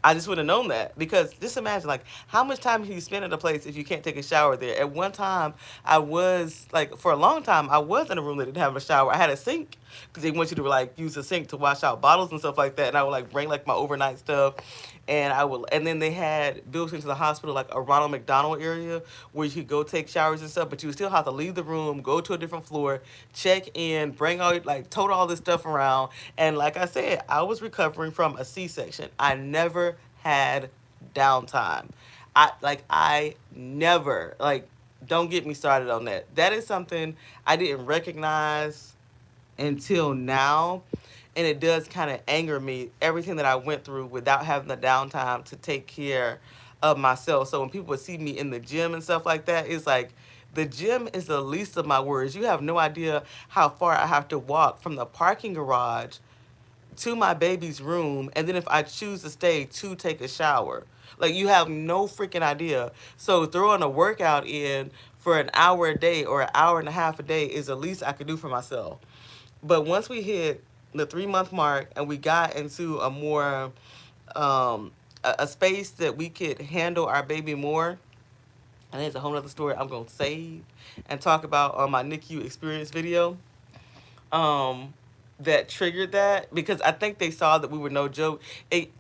I just would have known that, because just imagine, like, how much time can you spend at a place if you can't take a shower there? At one time, I was like, for a long time, I was in a room that didn't have a shower. I had a sink because they want you to like use the sink to wash out bottles and stuff like that. And I would like bring like my overnight stuff, and then they had built into the hospital like a Ronald McDonald area where you could go take showers and stuff, but you would still have to leave the room, go to a different floor, check in, bring all like tote all this stuff around. And like I said, I was recovering from a C-section. I never had downtime. I never, like, don't get me started on that. That is something I didn't recognize until now. And it does kind of anger me, everything that I went through without having the downtime to take care of myself. So when people would see me in the gym and stuff like that, it's like the gym is the least of my worries. You have no idea how far I have to walk from the parking garage to my baby's room, and then if I choose to stay to take a shower. Like, you have no freaking idea. So throwing a workout in for an hour a day or an hour and a half a day is the least I could do for myself. But once we hit the 3 month mark and we got into a more a space that we could handle our baby more, and it's a whole nother story I'm gonna save and talk about on my NICU experience video. Um, that triggered that, because I think they saw that we were no joke.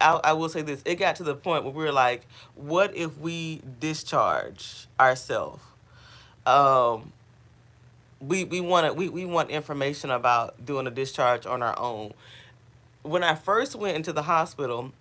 I will say this: it got to the point where we were like, "What if we discharge ourselves?" Um, we want information about doing a discharge on our own. When I first went into the hospital,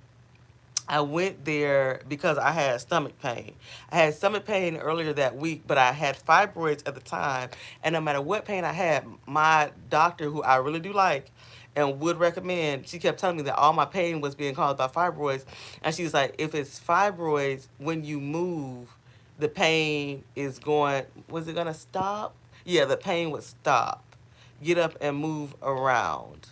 I went there because I had stomach pain. I had stomach pain earlier that week, but I had fibroids at the time. And no matter what pain I had, my doctor, who I really do like and would recommend, she kept telling me that all my pain was being caused by fibroids. And she's like, if it's fibroids, when you move, the pain is going, was it going to stop? Yeah, the pain would stop. Get up and move around.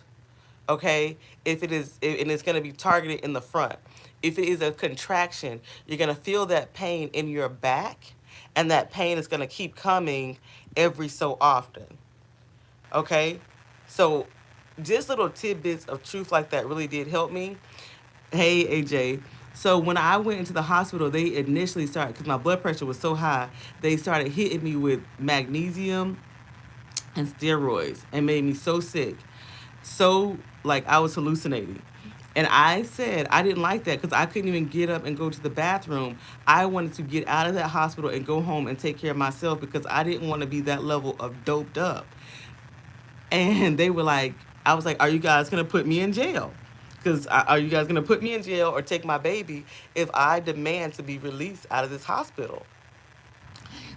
Okay, if it is, and it's going to be targeted in the front. If it is a contraction, you're going to feel that pain in your back, and that pain is going to keep coming every so often. Okay, so just little tidbits of truth like that really did help me. Hey, AJ. So when I went into the hospital, they initially started, because my blood pressure was so high, they started hitting me with magnesium and steroids and made me so sick. So, like, I was hallucinating. And I said I didn't like that because I couldn't even get up and go to the bathroom. I wanted to get out of that hospital and go home and take care of myself because I didn't want to be that level of doped up. And they were like, I was like, are you guys going to put me in jail? Because are you guys going to put me in jail or take my baby if I demand to be released out of this hospital?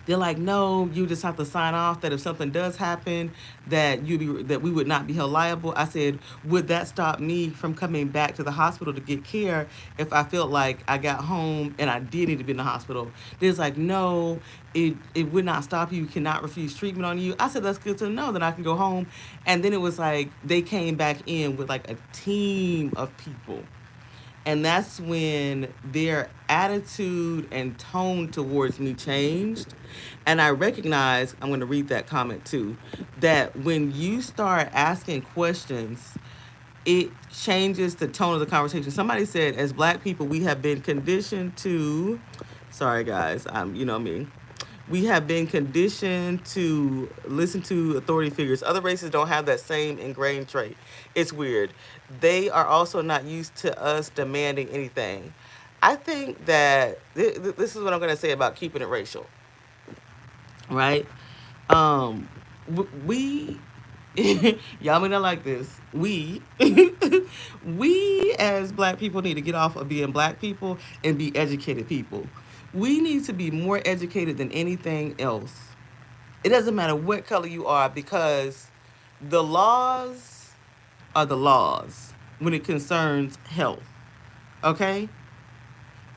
They're like, no, you just have to sign off that if something does happen, that we would not be held liable. I said, would that stop me from coming back to the hospital to get care if I felt like I got home and I did need to be in the hospital? They're like, no, it would not stop you. You cannot refuse treatment on you. I said, that's good to know that I can go home. And then it was like they came back in with like a team of people, and that's when their attitude and tone towards me changed. And I recognized, I'm going to read that comment too, that when you start asking questions, it changes the tone of the conversation. Somebody said, as Black people, we have been conditioned to, sorry guys, you know me. We have been conditioned to listen to authority figures. Other races don't have that same ingrained trait. It's weird. They are also not used to us demanding anything. I think that this is what I'm going to say about keeping it racial, right? Um, we Y'all may not like this. We as black people need to get off of being black people and be educated people. We need to be more educated than anything else. It doesn't matter what color you are because the laws are the laws when it concerns health. Okay?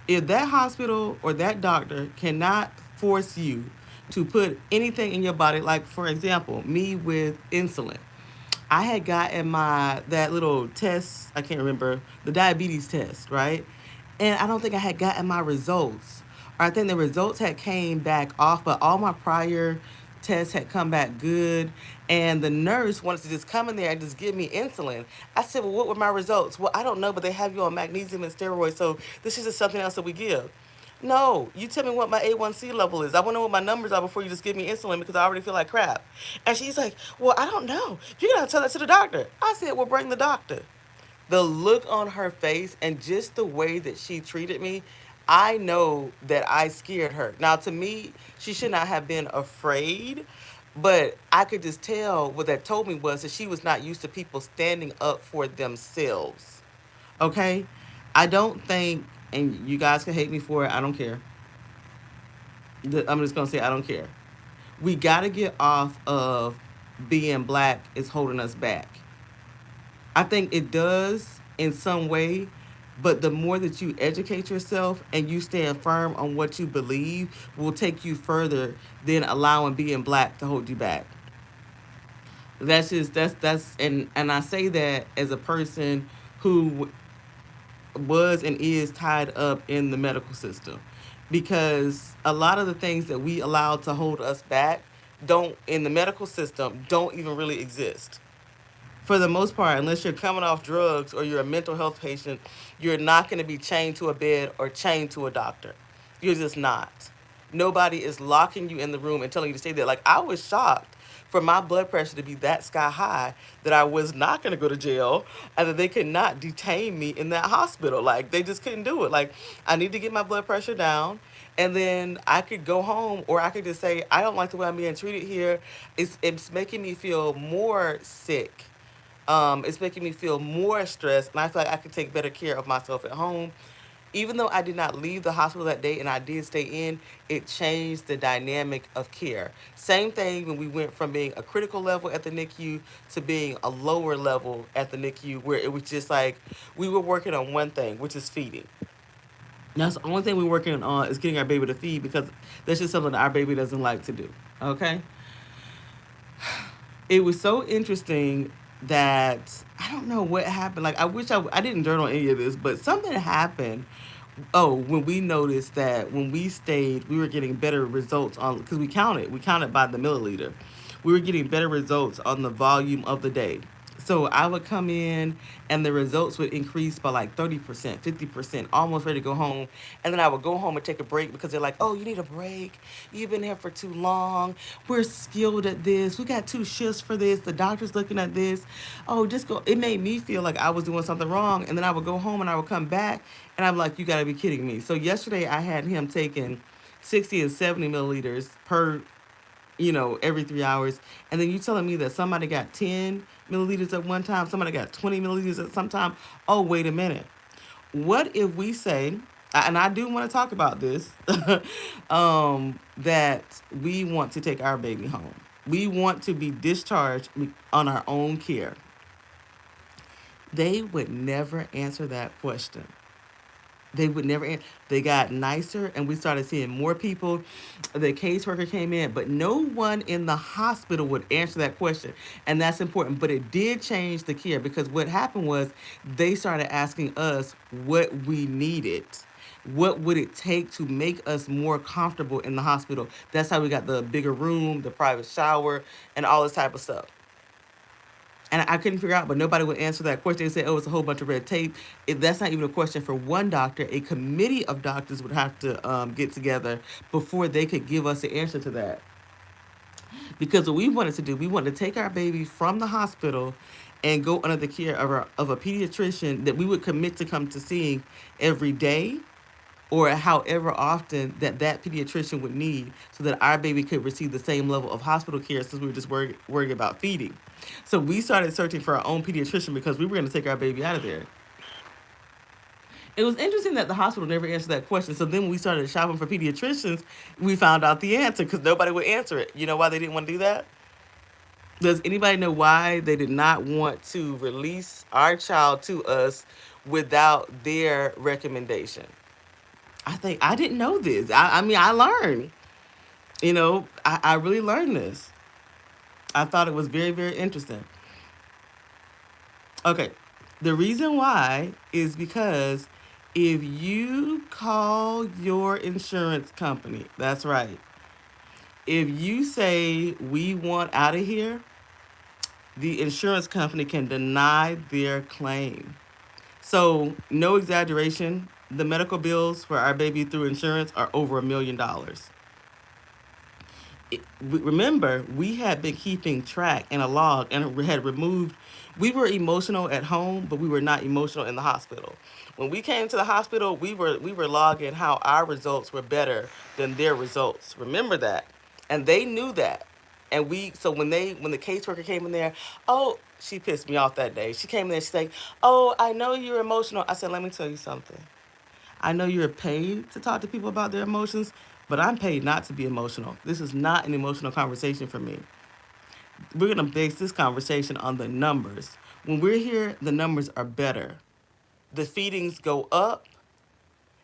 If that hospital or that doctor cannot force you to put anything in your body, like for example, me with insulin, I had gotten my that little test, I can't remember, the diabetes test, right? And I don't think I had gotten my results. Or I think the results had came back off, but all my prior tests had come back good. And the nurse wanted to just come in there and just give me insulin. I said, well, what were my results? Well, I don't know, but they have you on magnesium and steroids, so this is just something else that we give. No, you tell me what my A1C level is. I want to know what my numbers are before you just give me insulin because I already feel like crap. And she's like, well, I don't know. You got to tell that to the doctor. I said, well, bring the doctor. The look on her face and just the way that she treated me, I know that I scared her. Now, to me, she should not have been afraid, but I could just tell what that told me was that she was not used to people standing up for themselves. Okay? I don't think, and you guys can hate me for it, I don't care. I'm just going to say, I don't care. We got to get off of being black is holding us back. I think it does in some way, but the more that you educate yourself and you stand firm on what you believe will take you further than allowing being black to hold you back. That's and I say that as a person who was and is tied up in the medical system because a lot of the things that we allow to hold us back don't in the medical system don't even really exist for the most part, unless you're coming off drugs or you're a mental health patient, you're not going to be chained to a bed or chained to a doctor. You're just not. Nobody is locking you in the room and telling you to stay there. Like, I was shocked for my blood pressure to be that sky high that I was not going to go to jail and that they could not detain me in that hospital. Like, they just couldn't do it. Like, I need to get my blood pressure down. And then I could go home, or I could just say, I don't like the way I'm being treated here. It's making me feel more sick. It's making me feel more stressed, and I feel like I can take better care of myself at home. Even though I did not leave the hospital that day and I did stay in, it changed the dynamic of care. Same thing when we went from being a critical level at the NICU to being a lower level at the NICU, where it was just like we were working on one thing, which is feeding. That's the only thing we're working on is getting our baby to feed because that's just something that our baby doesn't like to do. Okay? It was so interesting that I don't know what happened. Like I wish I didn't journal any of this, but something happened. Oh, when we noticed that when we stayed, we were getting better results on because we counted by the milliliter. We were getting better results on the volume of the day. So I would come in and the results would increase by like 30%, 50%, almost ready to go home. And then I would go home and take a break because they're like, oh, you need a break. You've been here for too long. We're skilled at this. We got two shifts for this. The doctor's looking at this. Oh, just go. It made me feel like I was doing something wrong. And then I would go home and I would come back and I'm like, you got to be kidding me. So yesterday I had him taking 60 and 70 milliliters per every 3 hours. And then you telling me that somebody got 10 milliliters at one time, somebody got 20 milliliters at some time. Oh, wait a minute. What if we say, and I do want to talk about this, that we want to take our baby home. We want to be discharged on our own care. They would never answer that question. They would never. They got nicer, and we started seeing more people. The caseworker came in, but no one in the hospital would answer that question, and that's important. But it did change the care because what happened was they started asking us what we needed. What would it take to make us more comfortable in the hospital? That's how we got the bigger room, the private shower, and all this type of stuff. And I couldn't figure out, but nobody would answer that question. They said, "Oh, it's a whole bunch of red tape." That's not even a question for one doctor. A committee of doctors would have to get together before they could give us the answer to that. Because what we wanted to do, we wanted to take our baby from the hospital and go under the care of a pediatrician that we would commit to come to seeing every day or however often that pediatrician would need so that our baby could receive the same level of hospital care since we were just worried about feeding. So we started searching for our own pediatrician because we were going to take our baby out of there. It was interesting that the hospital never answered that question. So then when we started shopping for pediatricians, we found out the answer because nobody would answer it. You know why they didn't want to do that? Does anybody know why they did not want to release our child to us without their recommendation? I think I didn't know this. I mean, I learned. I really learned this. I thought it was very, very interesting. Okay. The reason why is because if you call your insurance company, that's right. If you say we want out of here, the insurance company can deny their claim. So, no exaggeration, the medical bills for our baby through insurance are over $1 million. Remember, we had been keeping track and a log and we had removed. We were emotional at home, but we were not emotional in the hospital. When we came to the hospital, we were logging how our results were better than their results. Remember that, and they knew that. And so when the caseworker came in there, oh, she pissed me off that day. She came in there, she's like, "Oh, I know you're emotional." I said, "Let me tell you something. I know you're paid to talk to people about their emotions, but I'm paid not to be emotional. This is not an emotional conversation for me. We're going to base this conversation on the numbers. When we're here, the numbers are better. The feedings go up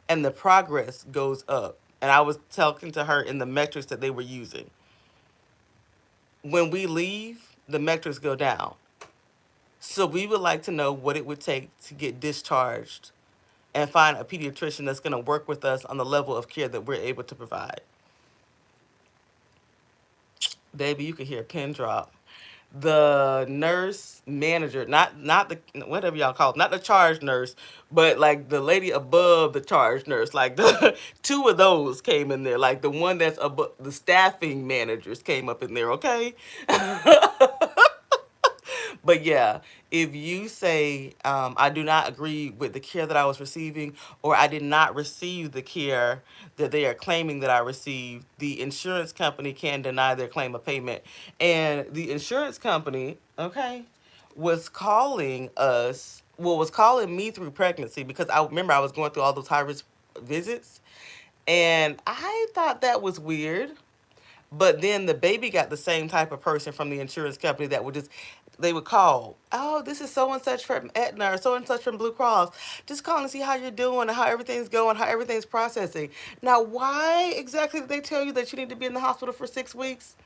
and the progress goes up." And I was talking to her in the metrics that they were using. When we leave, the metrics go down. So we would like to know what it would take to get discharged and find a pediatrician that's going to work with us on the level of care that we're able to provide. Baby, you can hear a pin drop. The nurse manager, not the whatever y'all call it, not the charge nurse, but like the lady above the charge nurse, like the two of those came in there, like the one that's above the staffing managers came up in there, okay? But yeah, if you say, I do not agree with the care that I was receiving, or I did not receive the care that they are claiming that I received, the insurance company can deny their claim of payment. And the insurance company, okay, was calling us, well, was calling me through pregnancy because I remember I was going through all those high risk visits. And I thought that was weird. But then the baby got the same type of person from the insurance company that would just, they would call, "Oh, this is so and such from Aetna or so and such from Blue Cross. Just calling to see how you're doing and how everything's going, how everything's processing." Now, why exactly did they tell you that you need to be in the hospital for 6 weeks?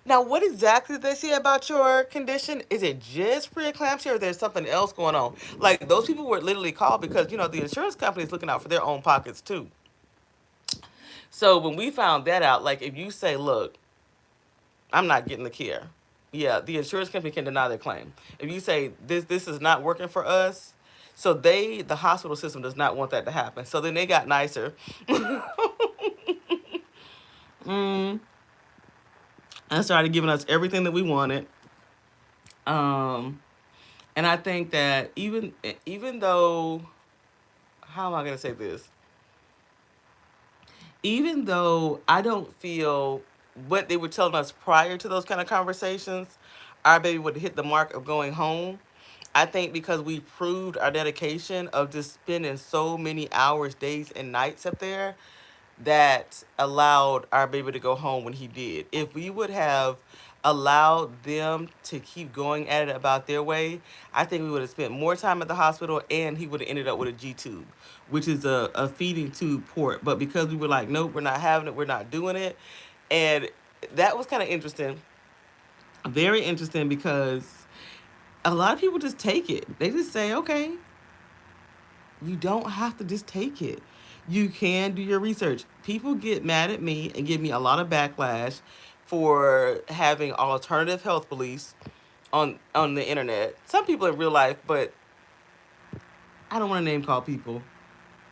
Now, what exactly did they say about your condition? Is it just preeclampsia or there's something else going on? Like, those people were literally called because, the insurance company is looking out for their own pockets too. So when we found that out, like if you say, "Look, I'm not getting the care," yeah, the insurance company can deny their claim. If you say this is not working for us, so the hospital system does not want that to happen. So then they got nicer. mm, and started giving us everything that we wanted. Um, and I think that even though, how am I gonna say this? Even though I don't feel what they were telling us prior to those kind of conversations, our baby would hit the mark of going home. I think because we proved our dedication of just spending so many hours, days, and nights up there, that allowed our baby to go home when he did. If we would have allowed them to keep going at it about their way, I think we would have spent more time at the hospital and he would have ended up with a G tube, which is a feeding tube port. But because we were like, "Nope, we're not having it, we're not doing it." And that was kind of interesting. Very interesting because a lot of people just take it. They just say, "Okay, you don't have to just take it. You can do your research." People get mad at me and give me a lot of backlash for having alternative health beliefs on the internet. Some people in real life, but I don't want to name call people.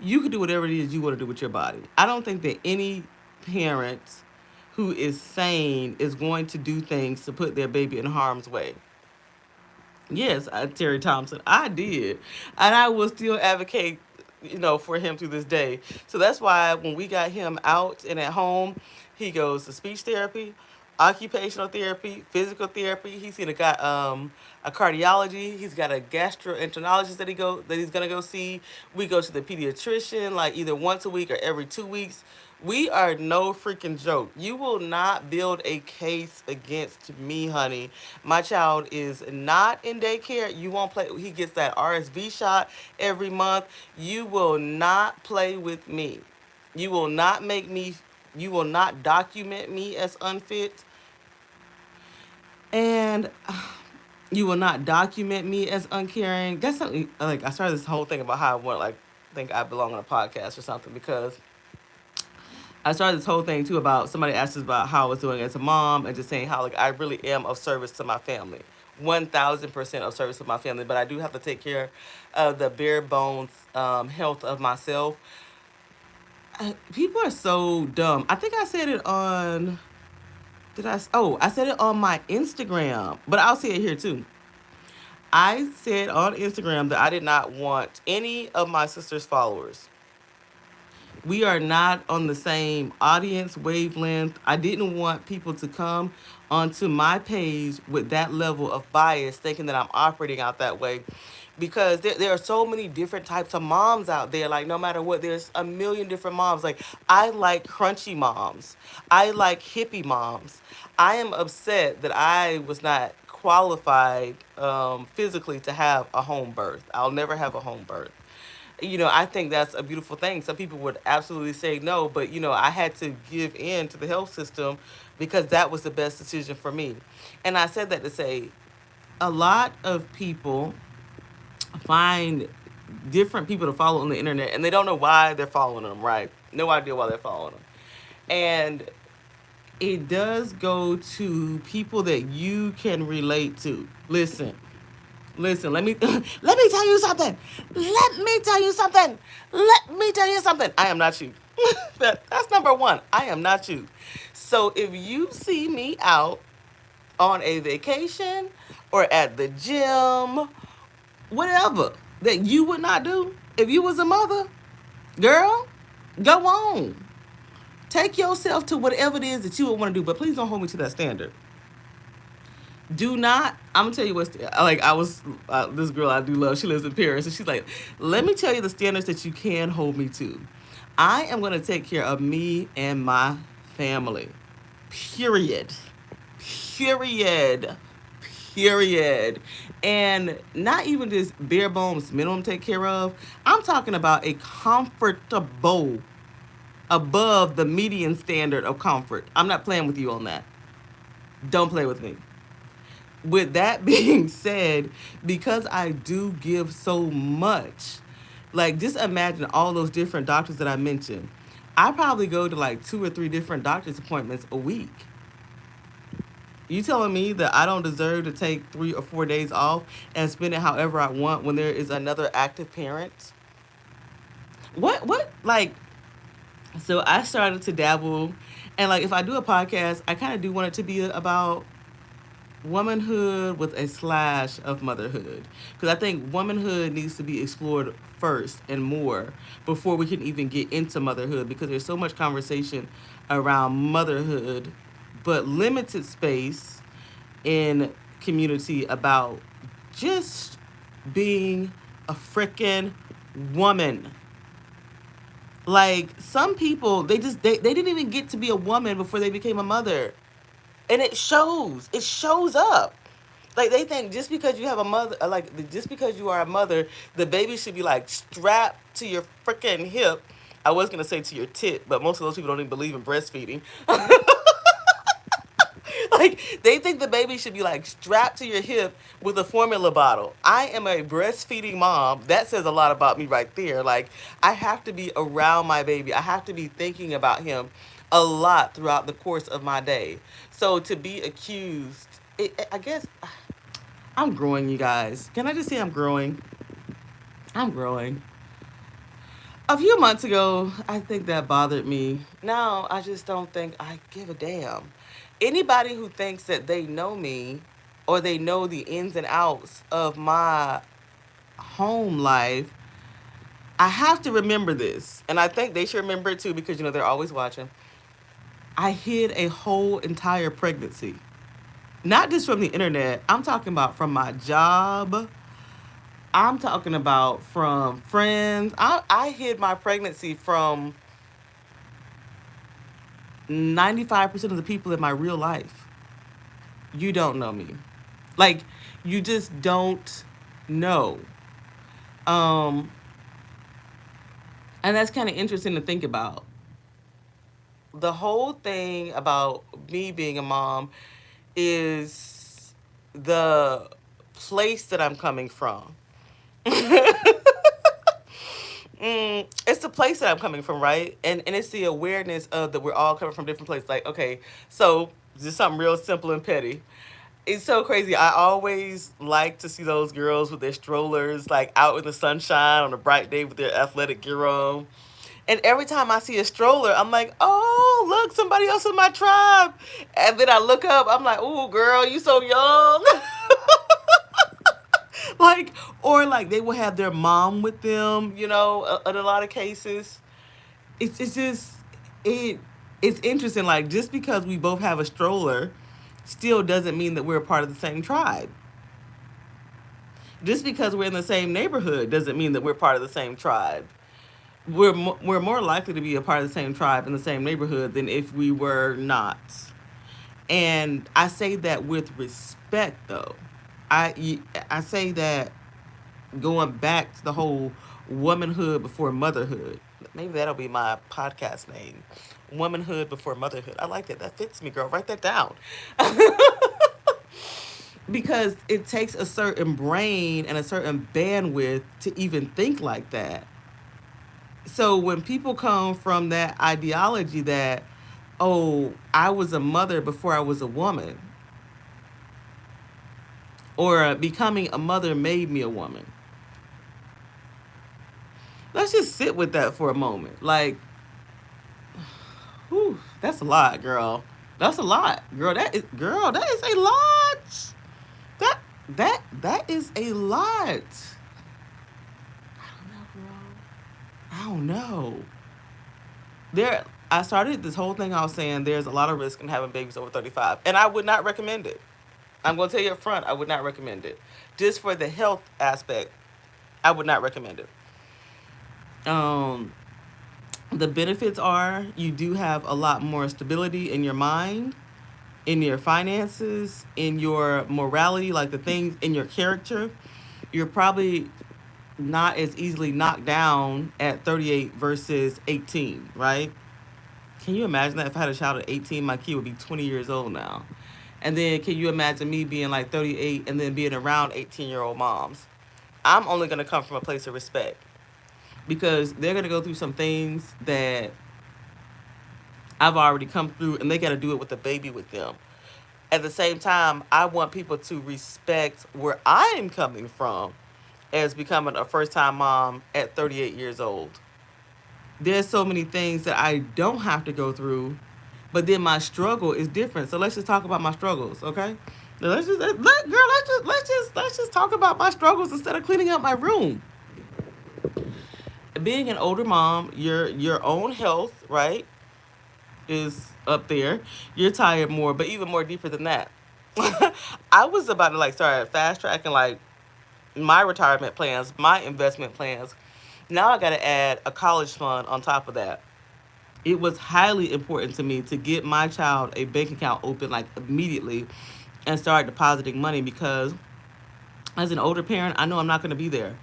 You can do whatever it is you want to do with your body. I don't think that any parent who is sane is going to do things to put their baby in harm's way. Yes, Terry Thompson, I did, and I will still advocate for him to this day. So that's why when we got him out and at home, he goes to speech therapy, occupational therapy, physical therapy. He's seen a cardiology. He's got a gastroenterologist that he's gonna go see. We go to the pediatrician like either once a week or every 2 weeks. We are no freaking joke. You will not build a case against me, honey. My child is not in daycare. You won't play. He gets that RSV shot every month. You will not play with me. You will not make me. You will not document me as unfit. And you will not document me as uncaring. That's something like I started this whole thing about how I want like think I belong on a podcast or something because I started this whole thing too about somebody asked us about how I was doing as a mom and just saying how like I really am of service to my family. 1,000% of service to my family, but I do have to take care of the bare bones health of myself. People are so dumb. I think I said it on. Did I? Oh, I said it on my Instagram, but I'll say it here too. I said on Instagram that I did not want any of my sister's followers. We are not on the same audience wavelength. I didn't want people to come onto my page with that level of bias, thinking that I'm operating out that way. Because there are so many different types of moms out there. Like, no matter what, there's a million different moms. Like, I like crunchy moms, I like hippie moms. I am upset that I was not qualified physically to have a home birth. I'll never have a home birth. I think that's a beautiful thing. Some people would absolutely say no, but I had to give in to the health system because that was the best decision for me. And I said that to say a lot of people find different people to follow on the internet and they don't know why they're following them, right? No idea why they're following them. And it does go to people that you can relate to. Listen, let me let me tell you something. Let me tell you something. Let me tell you something. I am not you. That's number one. I am not you. So if you see me out on a vacation or at the gym, whatever that you would not do if you was a mother, girl, go on. Take yourself to whatever it is that you would want to do, but please don't hold me to that standard. Do not. I'm gonna tell you what's like. I was this girl I do love. She lives in Paris, and she's like, "Let me tell you the standards that you can hold me to. I am gonna take care of me and my family. Period. Period. Period. And not even just bare bones minimum take care of. I'm talking about a comfortable above the median standard of comfort. I'm not playing with you on that. Don't play with me. With that being said, because I do give so much, like just imagine all those different doctors that I mentioned. I probably go to like 2 or 3 different doctor's appointments a week. You telling me that I don't deserve to take 3 or 4 days off and spend it however I want when there is another active parent? What like so I started to dabble and like if I do a podcast, I kind of do want it to be about womanhood with a slash of motherhood because I think womanhood needs to be explored first and more before we can even get into motherhood because there's so much conversation around motherhood but limited space in community about just being a freaking woman. Like some people they didn't even get to be a woman before they became a mother, and it shows up. Like they think just because you have a mother, like just because you are a mother, the baby should be like strapped to your freaking hip. I was gonna say to your tit, but most of those people don't even believe in breastfeeding. Like they think the baby should be like strapped to your hip with a formula bottle. I am a breastfeeding mom. That says a lot about me right there. Like I have to be around my baby. I have to be thinking about him a lot throughout the course of my day. So to be accused, I guess I'm growing, you guys. Can I just say I'm growing? I'm growing. A few months ago, I think that bothered me. Now, I just don't think I give a damn. Anybody who thinks that they know me or they know the ins and outs of my home life, I have to remember this, and I think they should remember it too because they're always watching. I hid a whole entire pregnancy, not just from the internet. I'm talking about from my job. I'm talking about from friends. I hid my pregnancy from 95% of the people in my real life. You don't know me. Like, you just don't know. Um, and that's kind of interesting to think about. The whole thing about me being a mom is the place that I'm coming from. It's the place that I'm coming from, right? And it's the awareness of that we're all coming from different places. Like, okay, so just something real simple and petty. It's so crazy. I always like to see those girls with their strollers, like out in the sunshine on a bright day with their athletic gear on. And every time I see a stroller, I'm like, oh, look, somebody else in my tribe. And then I look up, I'm like, oh, girl, you so young. Like, or like they will have their mom with them, in a lot of cases. It's just, it, it's interesting. Like, just because we both have a stroller still doesn't mean that we're a part of the same tribe. Just because we're in the same neighborhood doesn't mean that we're part of the same tribe. We're more likely to be a part of the same tribe in the same neighborhood than if we were not. And I say that with respect, though. I say that going back to the whole womanhood before motherhood. Maybe that'll be my podcast name. Womanhood before motherhood. I like that. That fits me, girl. Write that down. Because it takes a certain brain and a certain bandwidth to even think like that. So when people come from that ideology that, oh, I was a mother before I was a woman, or becoming a mother made me a woman, let's just sit with that for a moment. Like, whew, that's a lot, girl. That's a lot, girl. That is a lot. That that is a lot. I don't know, girl. I don't know. I started this whole thing. I was saying there's a lot of risk in having babies over 35, and I would not recommend it. I'm going to tell you up front, I would not recommend it. Just for the health aspect, I would not recommend it. Um, the benefits are you do have a lot more stability in your mind, in your finances, in your morality, like the things in your character. You're probably not as easily knocked down at 38 versus 18, right? Can you imagine that if I had a child at 18, my kid would be 20 years old now? And then can you imagine me being like 38 and then being around 18-year-old moms? I'm only going to come from a place of respect because they're going to go through some things that I've already come through and they got to do it with the baby with them. At the same time, I want people to respect where I am coming from as becoming a first time mom at 38 years old. There's so many things that I don't have to go through, but then my struggle is different. So let's just talk about my struggles, okay? Let's just talk about my struggles instead of cleaning up my room. Being an older mom, your own health, right, is up there. You're tired more, but even more deeper than that. I was about to like start fast tracking like my retirement plans, my investment plans. Now I got to add a college fund on top of that. It was highly important to me to get my child a bank account open like immediately and start depositing money because as an older parent, I know I'm not going to be there.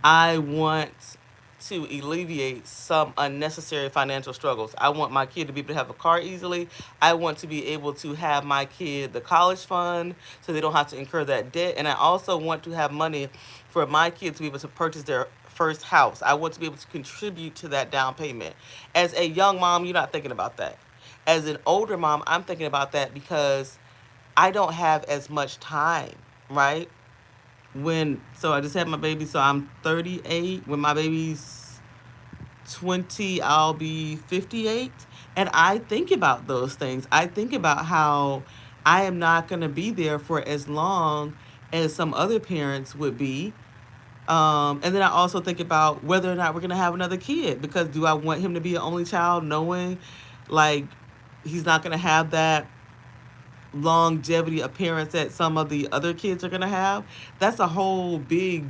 I want to alleviate some unnecessary financial struggles. I want my kid to be able to have a car easily. I want to be able to have my kid the college fund so they don't have to incur that debt. And I also want to have money for my kids to be able to purchase their first house. I want to be able to contribute to that down payment. As a young mom, you're not thinking about that. As an older mom, I'm thinking about that because I don't have as much time, right? So I just had my baby, so I'm 38. When my baby's 20, I'll be 58. And I think about those things. I think about how I am not going to be there for as long as some other parents would be. And then I also think about whether or not we're gonna have another kid, because do I want him to be an only child, knowing like he's not gonna have that longevity appearance that some of the other kids are gonna have? That's a whole big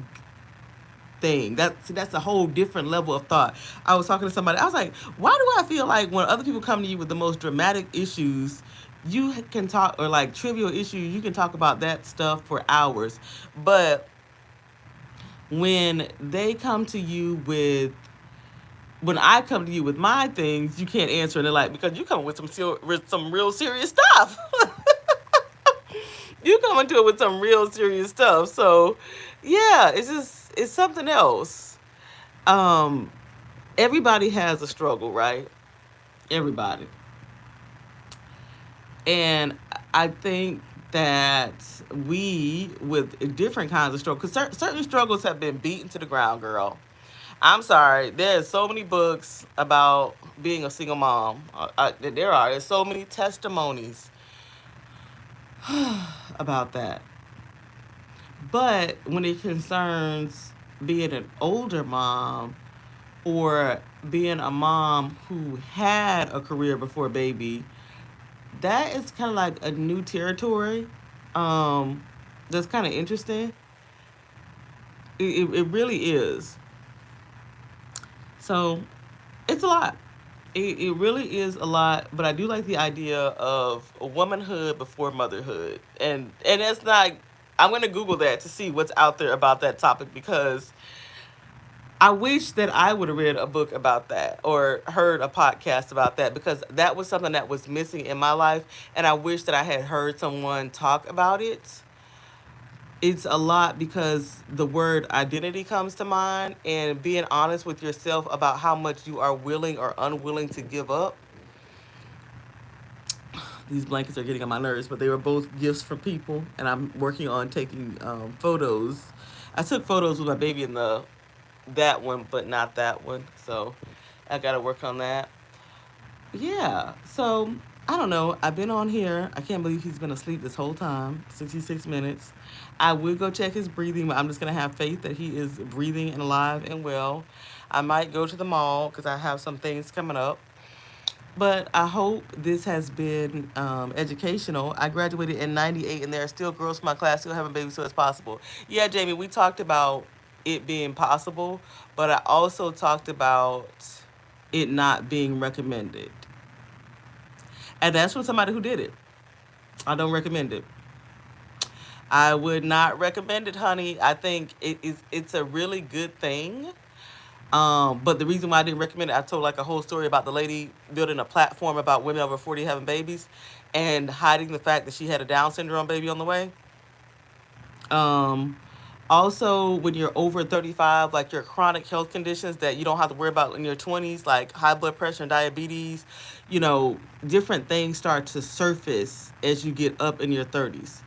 thing. That's a whole different level of thought. I was talking to somebody. I was like, why do I feel like when other people come to you with the most dramatic issues, you can talk, or like trivial issues, you can talk about that stuff for hours, but when they come to you with when I come to you with my things, you can't answer, and they're like, because you come with some real serious stuff. You come into it with some real serious stuff. So, yeah, it's something else. Um, Everybody has a struggle, right? Everybody, and I think that we, with different kinds of struggles, because certain struggles have been beaten to the ground, girl. I'm sorry. There's so many books about being a single mom. There's so many testimonies about that. But when it concerns being an older mom, or being a mom who had a career before baby, that is kind of like a new territory. Um, that's kind of interesting. It really is. So it's a lot. It really is a lot, but I do like the idea of womanhood before motherhood, and it's not. I'm gonna Google that to see what's out there about that topic, because I wish that I would have read a book about that or heard a podcast about that, because that was something that was missing in my life, and I wish that I had heard someone talk about it. It's a lot, because the word identity comes to mind, and being honest with yourself about how much you are willing or unwilling to give up. These blankets are getting on my nerves, but they were both gifts from people, and I'm working on taking photos. I took photos with my baby in the that one, but not that one. So I got to work on that. Yeah. So I don't know. I've been on here. I can't believe he's been asleep this whole time, 66 minutes. I will go check his breathing, but I'm just going to have faith that he is breathing and alive and well. I might go to the mall because I have some things coming up. But I hope this has been educational. I graduated in '98, and there are still girls from my class still having babies, so it's possible. Yeah, Jamie, we talked about it being possible, but I also talked about it not being recommended. And that's from somebody who did it. I don't recommend it. I would not recommend it, honey. I think it's a really good thing. But the reason why I didn't recommend it, I told like a whole story about the lady building a platform about women over 40 having babies and hiding the fact that she had a Down syndrome baby on the way. Um, Also, when you're over 35, like your chronic health conditions that you don't have to worry about in your 20s, like high blood pressure and diabetes, different things start to surface as you get up in your 30s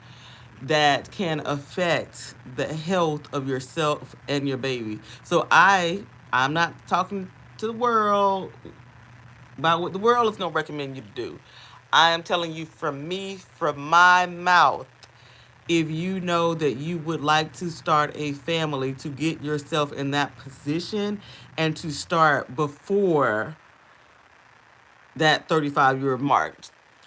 that can affect the health of yourself and your baby. So I'm not talking to the world about what the world is going to recommend you to do. I am telling you from me, from my mouth, if you know that you would like to start a family, to get yourself in that position and to start before that 35-year mark.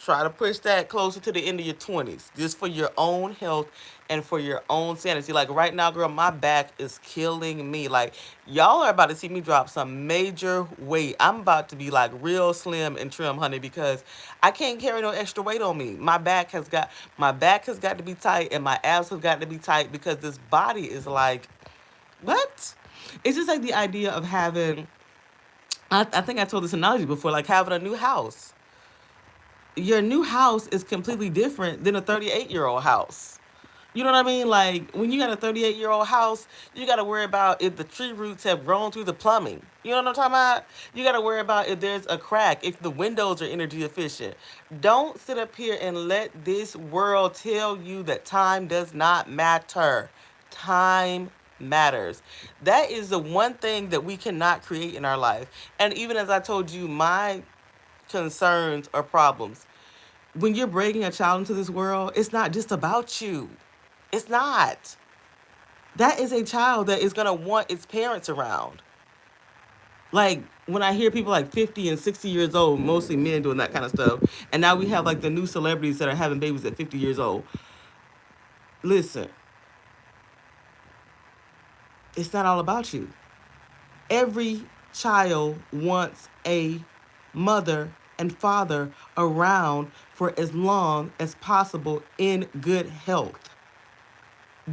Try to push that closer to the end of your 20s, just for your own health and for your own sanity. Like right now, girl, my back is killing me. Like, y'all are about to see me drop some major weight. I'm about to be like real slim and trim, honey, because I can't carry no extra weight on me. My back has got to be tight, and my abs have got to be tight, because this body is like, what? It's just like the idea of having, I think I told this analogy before, like having a new house. Your new house is completely different than a 38-year-old house. You know what I mean? Like when you got a 38-year-old house, you got to worry about if the tree roots have grown through the plumbing. You know what I'm talking about? You got to worry about if there's a crack, if the windows are energy efficient. Don't sit up here and let this world tell you that time does not matter. Time matters. That is the one thing that we cannot create in our life. And even as I told you, my concerns or problems, when you're bringing a child into this world, it's not just about you. It's not. that is a child that is gonna want its parents around. Like when I hear people like 50 and 60 years old, mostly men doing that kind of stuff, and now we have like the new celebrities that are having babies at 50 years old. Listen, it's not all about you. Every child wants a mother and father around for as long as possible in good health.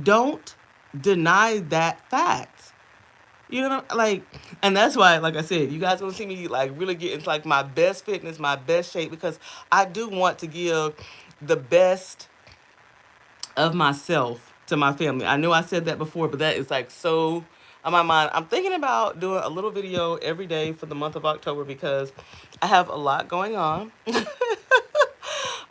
Don't deny that fact. You know, like, and that's why, like I said, you guys gonna see me like really get into like my best fitness, my best shape, because I do want to give the best of myself to my family. I know I said that before, but that is like so on my mind. I'm thinking about doing a little video every day for the month of October because I have a lot going on.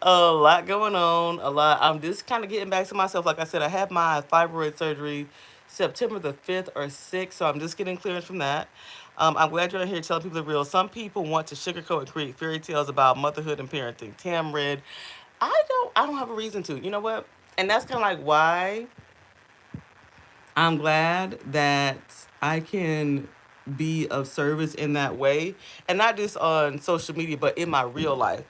A lot going on. A lot. I'm just kind of getting back to myself. Like I said, I had my fibroid surgery September the 5th or 6th, so I'm just getting clearance from that. I'm glad you're here telling people the real. Some people want to sugarcoat and create fairy tales about motherhood and parenting. Tamrid, I don't have a reason to. You know what? And that's kind of like why I'm glad that I can be of service in that way, and not just on social media but in my real life.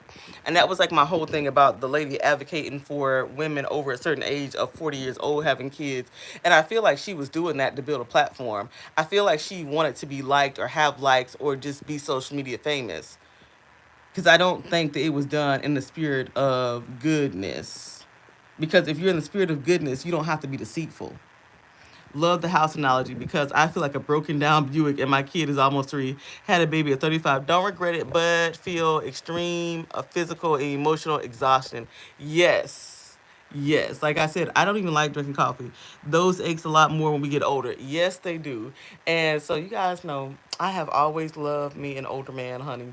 And that was like my whole thing about the lady advocating for women over a certain age of 40 years old having kids. And I feel like she was doing that to build a platform. I feel like she wanted to be liked or have likes or just be social media famous, because I don't think that it was done in the spirit of goodness. Because if you're in the spirit of goodness, you don't have to be deceitful. Love the house analogy because I feel like a broken down Buick, and my kid is almost 3, had a baby at 35. Don't regret it, but feel extreme physical and emotional exhaustion. Yes. Yes. Like I said, I don't even like drinking coffee. Those aches a lot more when we get older. Yes, they do. And so you guys know, I have always loved me an older man, honey.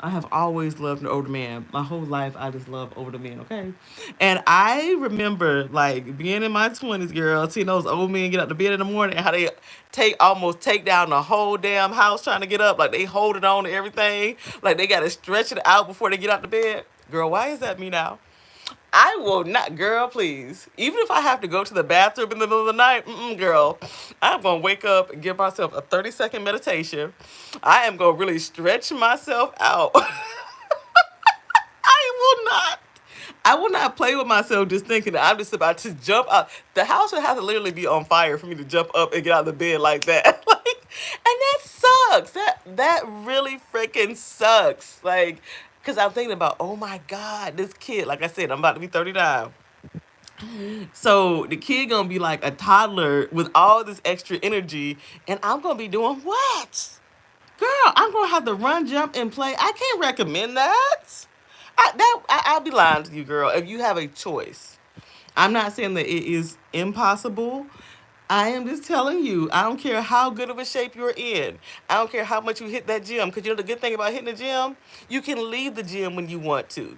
I have always loved an older man. My whole life, I just love older men, okay? And I remember, like, being in my 20s, girl, seeing those old men get up to bed in the morning and how they almost take down the whole damn house trying to get up. Like, they hold it on to everything. Like, they got to stretch it out before they get out to bed. Girl, why is that me now? I will not, girl, please. Even if I have to go to the bathroom in the middle of the night, girl, I'm going to wake up and give myself a 30-second meditation. I am going to really stretch myself out. I will not. I will not play with myself just thinking that I'm just about to jump up. The house would have to literally be on fire for me to jump up and get out of the bed like that. Like, and that sucks. That really freaking sucks. Like, because I'm thinking about, oh my God, this kid. Like I said, I'm about to be 39. So the kid gonna be like a toddler with all this extra energy, and I'm gonna be doing what? Girl, I'm gonna have to run, jump, and play. I can't recommend that. I'll be lying to you, girl. If you have a choice, I'm not saying that it is impossible. I am just telling you. I don't care how good of a shape you're in. I don't care how much you hit that gym. Because you know the good thing about hitting the gym, you can leave the gym when you want to.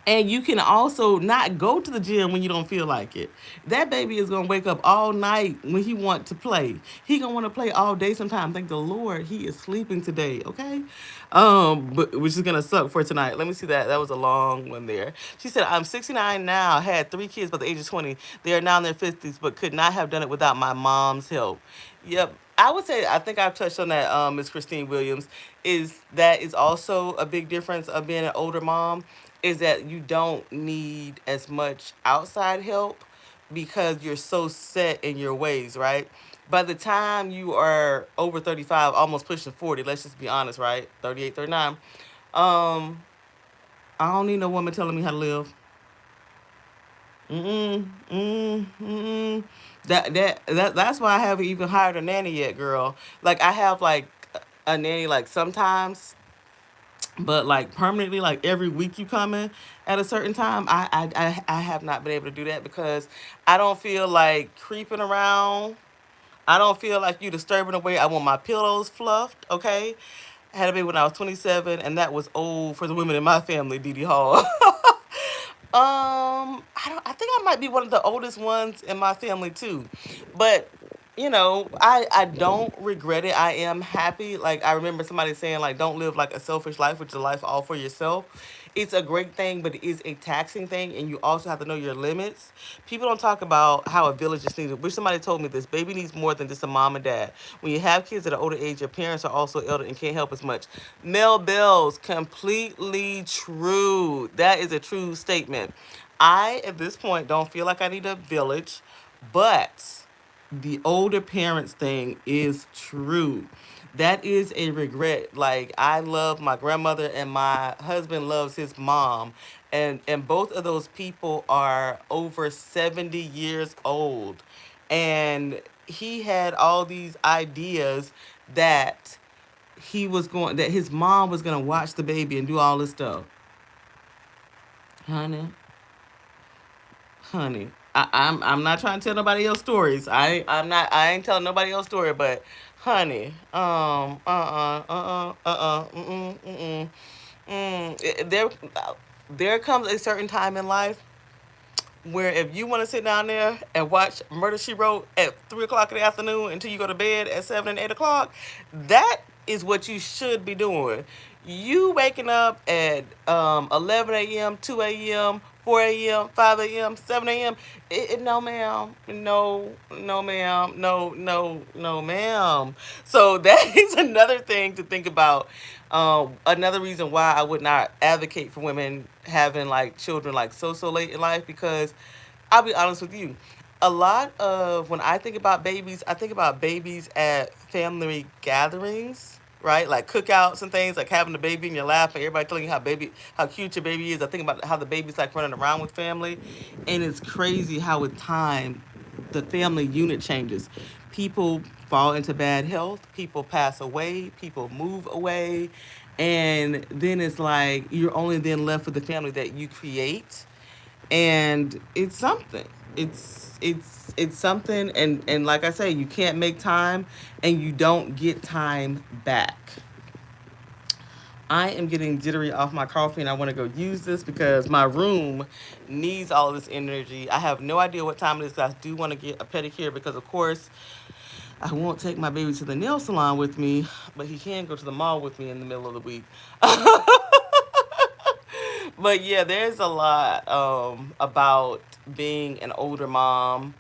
And you can also not go to the gym when you don't feel like it. That baby is gonna wake up all night when he want to play. He gonna want to play all day sometime. Thank the Lord he is sleeping today, okay? But which is gonna suck for tonight. Let me see that. That was a long one there. She said, I'm 69 now, had 3 kids by the age of 20. They are now in their 50s, but could not have done it without my mom's help. Yep. I would say I think I've touched on that, Miss Christine Williams. Is also a big difference of being an older mom, is that you don't need as much outside help because you're so set in your ways, right? By the time you are over 35, almost pushing 40, let's just be honest, right? 38, 39. Um, I don't need no woman telling me how to live. Mm-mm, mm-mm. That's why I haven't even hired a nanny yet, girl. Like I have like a nanny like sometimes, but like permanently, like every week you coming at a certain time, I have not been able to do that because I don't feel like creeping around. I don't feel like you disturbing the way I want my pillows fluffed, okay? I had a baby when I was 27, and that was old for the women in my family, Dee Dee Hall. I think I might be one of the oldest ones in my family too. But I don't regret it. I am happy. Like I remember somebody saying like don't live like a selfish life, which is a life all for yourself. it's a great thing, but it is a taxing thing, and you also have to know your limits. People don't talk about how a village is needed. Wish somebody told me this. Baby needs more than just a mom and dad. When you have kids at an older age, your parents are also elder and can't help as much. Mel Bells, completely true. That is a true statement. I, at this point, don't feel like I need a village, but the older parents thing is true. That is a regret. Like, I love my grandmother and my husband loves his mom. And both of those people are over 70 years old. And he had all these ideas that that his mom was going to watch the baby and do all this stuff. Honey, honey. I'm not trying to tell nobody else stories. I ain't telling nobody else story, but honey, there comes a certain time in life where if you want to sit down there and watch Murder She Wrote at 3 o'clock in the afternoon until you go to bed at 7 and 8 o'clock, that is what you should be doing. You waking up at 11 a.m., 2 a.m., 4 a.m., 5 a.m., 7 a.m. No, ma'am. No, no, ma'am. No, no, no, ma'am. So that is another thing to think about. Another reason why I would not advocate for women having like children like so late in life, because I'll be honest with you. A lot of when I think about babies, I think about babies at family gatherings, right? Like cookouts and things, like having the baby in your lap and everybody telling you how cute your baby is. I think about how the baby's like running around with family, and it's crazy how with time, the family unit changes. People fall into bad health. People pass away. People move away, and then it's like you're only then left with the family that you create, and it's something. It's something, and like I say, you can't make time, and you don't get time back. I am getting jittery off my coffee, and I want to go use this because my room needs all this energy. I have no idea what time it is because I do want to get a pedicure because, of course, I won't take my baby to the nail salon with me, but he can go to the mall with me in the middle of the week. But yeah, there's a lot about being an older mom,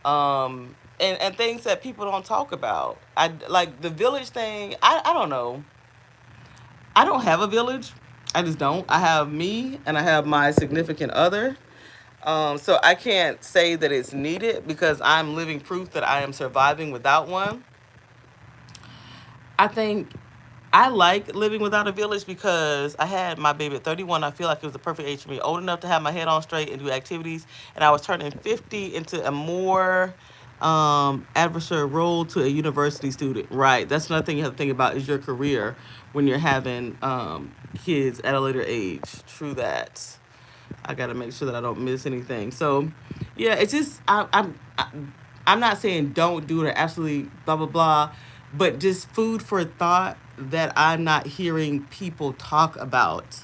and things that people don't talk about. I like the village thing. I don't know. I don't have a village. I just don't. I have me and I have my significant other. So I can't say that it's needed because I'm living proof that I am surviving without one. I think I like living without a village because I had my baby at 31. I feel like it was the perfect age for me, old enough to have my head on straight and do activities. And I was turning 50 into a more adversarial role to a university student. Right. That's another thing you have to think about is your career when you're having kids at a later age. True that. I got to make sure that I don't miss anything. So, yeah, it's just I'm not saying don't do it or absolutely blah blah blah, but just food for thought that I'm not hearing people talk about.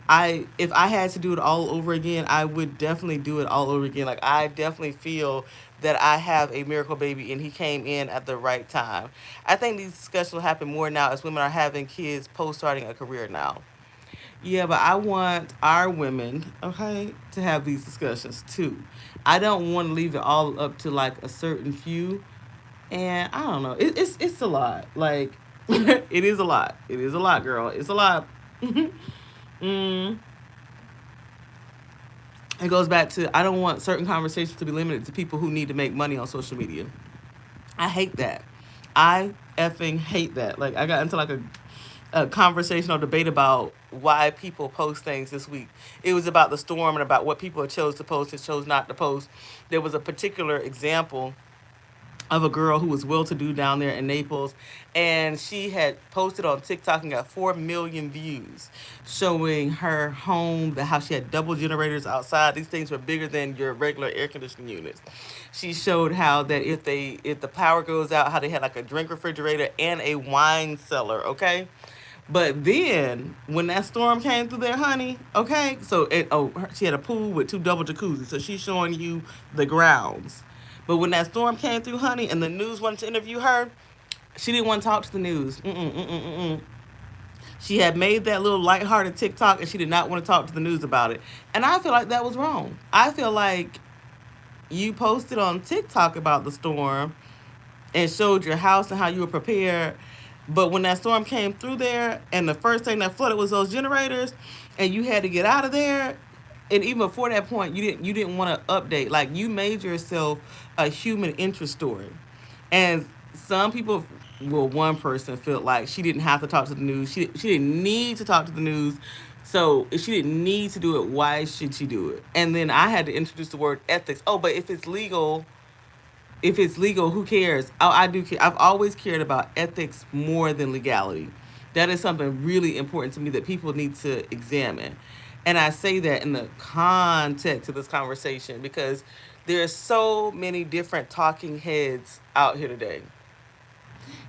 I if I had to do it all over again, I would definitely do it all over again. Like I definitely feel that I have a miracle baby and he came in at the right time. I think these discussions will happen more now as women are having kids post starting a career now. Yeah, but I want our women, okay, to have these discussions too. I don't want to leave it all up to like a certain few. And I don't know. It's a lot. Like it is a lot. It is a lot, girl. It's a lot. mm. It goes back to I don't want certain conversations to be limited to people who need to make money on social media. I hate that. I effing hate that. Like I got into like a conversation or debate about why people post things this week. It was about the storm and about what people chose to post and chose not to post. There was a particular example of a girl who was well to do down there in Naples, and she had posted on TikTok and got 4 million views, showing her home, the how she had double generators outside. These things were bigger than your regular air conditioning units. She showed how that if the power goes out, how they had like a drink refrigerator and a wine cellar. Okay. But then when that storm came through there, honey, okay, so she had a pool with 2 double jacuzzis, so she's showing you the grounds. But when that storm came through, honey, and the news wanted to interview her, she didn't want to talk to the news. Mm-mm, mm-mm, mm-mm. She had made that little lighthearted TikTok and she did not want to talk to the news about it. And I feel like that was wrong. I feel like you posted on TikTok about the storm and showed your house and how you were prepared. But when that storm came through there and the first thing that flooded was those generators and you had to get out of there, and even before that point you didn't want to update. Like, you made yourself a human interest story. And some people, well, one person felt like she didn't have to talk to the news. She didn't need to talk to the news. So if she didn't need to do it, why should she do it? And then I had to introduce the word ethics. Oh, but if it's legal, who cares? I do care. I've always cared about ethics more than legality. That is something really important to me that people need to examine. And I say that in the context of this conversation because there are so many different talking heads out here today.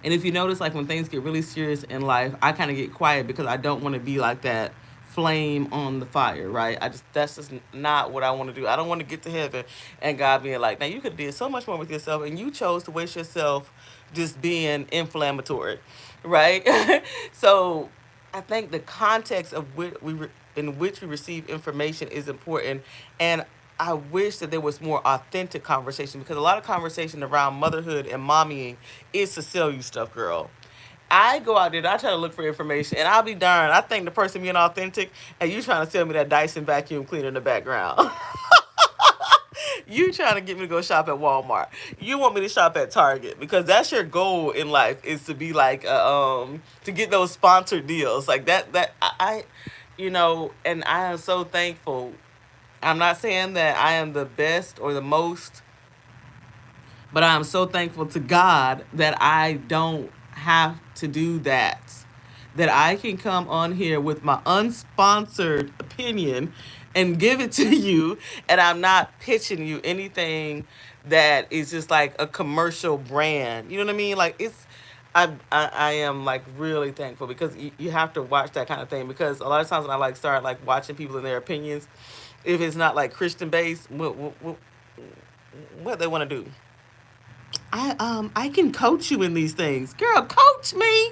And if you notice, like when things get really serious in life, I kind of get quiet because I don't want to be like that flame on the fire, right? That's just not what I want to do. I don't want to get to heaven and God being like, now you could have did so much more with yourself, and you chose to waste yourself just being inflammatory, right? So I think the context of in which we receive information is important, and I wish that there was more authentic conversation because a lot of conversation around motherhood and mommying is to sell you stuff, girl. I go out there and I try to look for information, and I'll be darned. I think the person being authentic, and you trying to sell me that Dyson vacuum cleaner in the background. You trying to get me to go shop at Walmart. You want me to shop at Target because that's your goal in life, is to be like to get those sponsored deals like and I am so thankful. I'm not saying that I am the best or the most, but I'm so thankful to God that I don't have to do that. That I can come on here with my unsponsored opinion and give it to you, and I'm not pitching you anything that is just like a commercial brand. You know what I mean? Like, I am like really thankful because you have to watch that kind of thing, because a lot of times when I like start like watching people and their opinions, if it's not like Christian based, what they want to do. I can coach you in these things. Girl, coach me.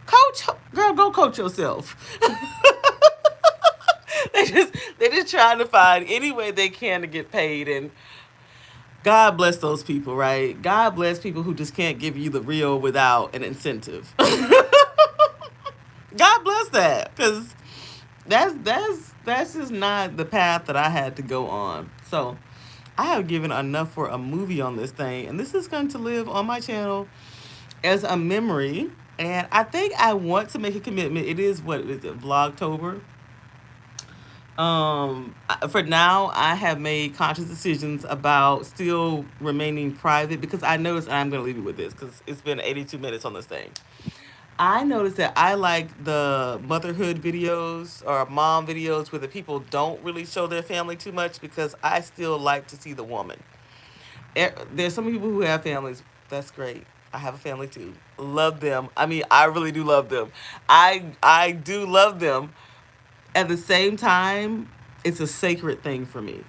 Coach, girl, go coach yourself. They just trying to find any way they can to get paid, and God bless those people, right? God bless people who just can't give you the real without an incentive. God bless that, because that's just not the path that I had to go on. So I have given enough for a movie on this thing, and this is going to live on my channel as a memory. And I think I want to make a commitment. It is, what is it, Vlogtober. For now, I have made conscious decisions about still remaining private because I noticed, and I'm going to leave you with this because it's been 82 minutes on this thing. I noticed that I like the motherhood videos or mom videos where the people don't really show their family too much, because I still like to see the woman. There's some people who have families. That's great. I have a family too. Love them. I mean, I really do love them. I do love them. At the same time, it's a sacred thing for me.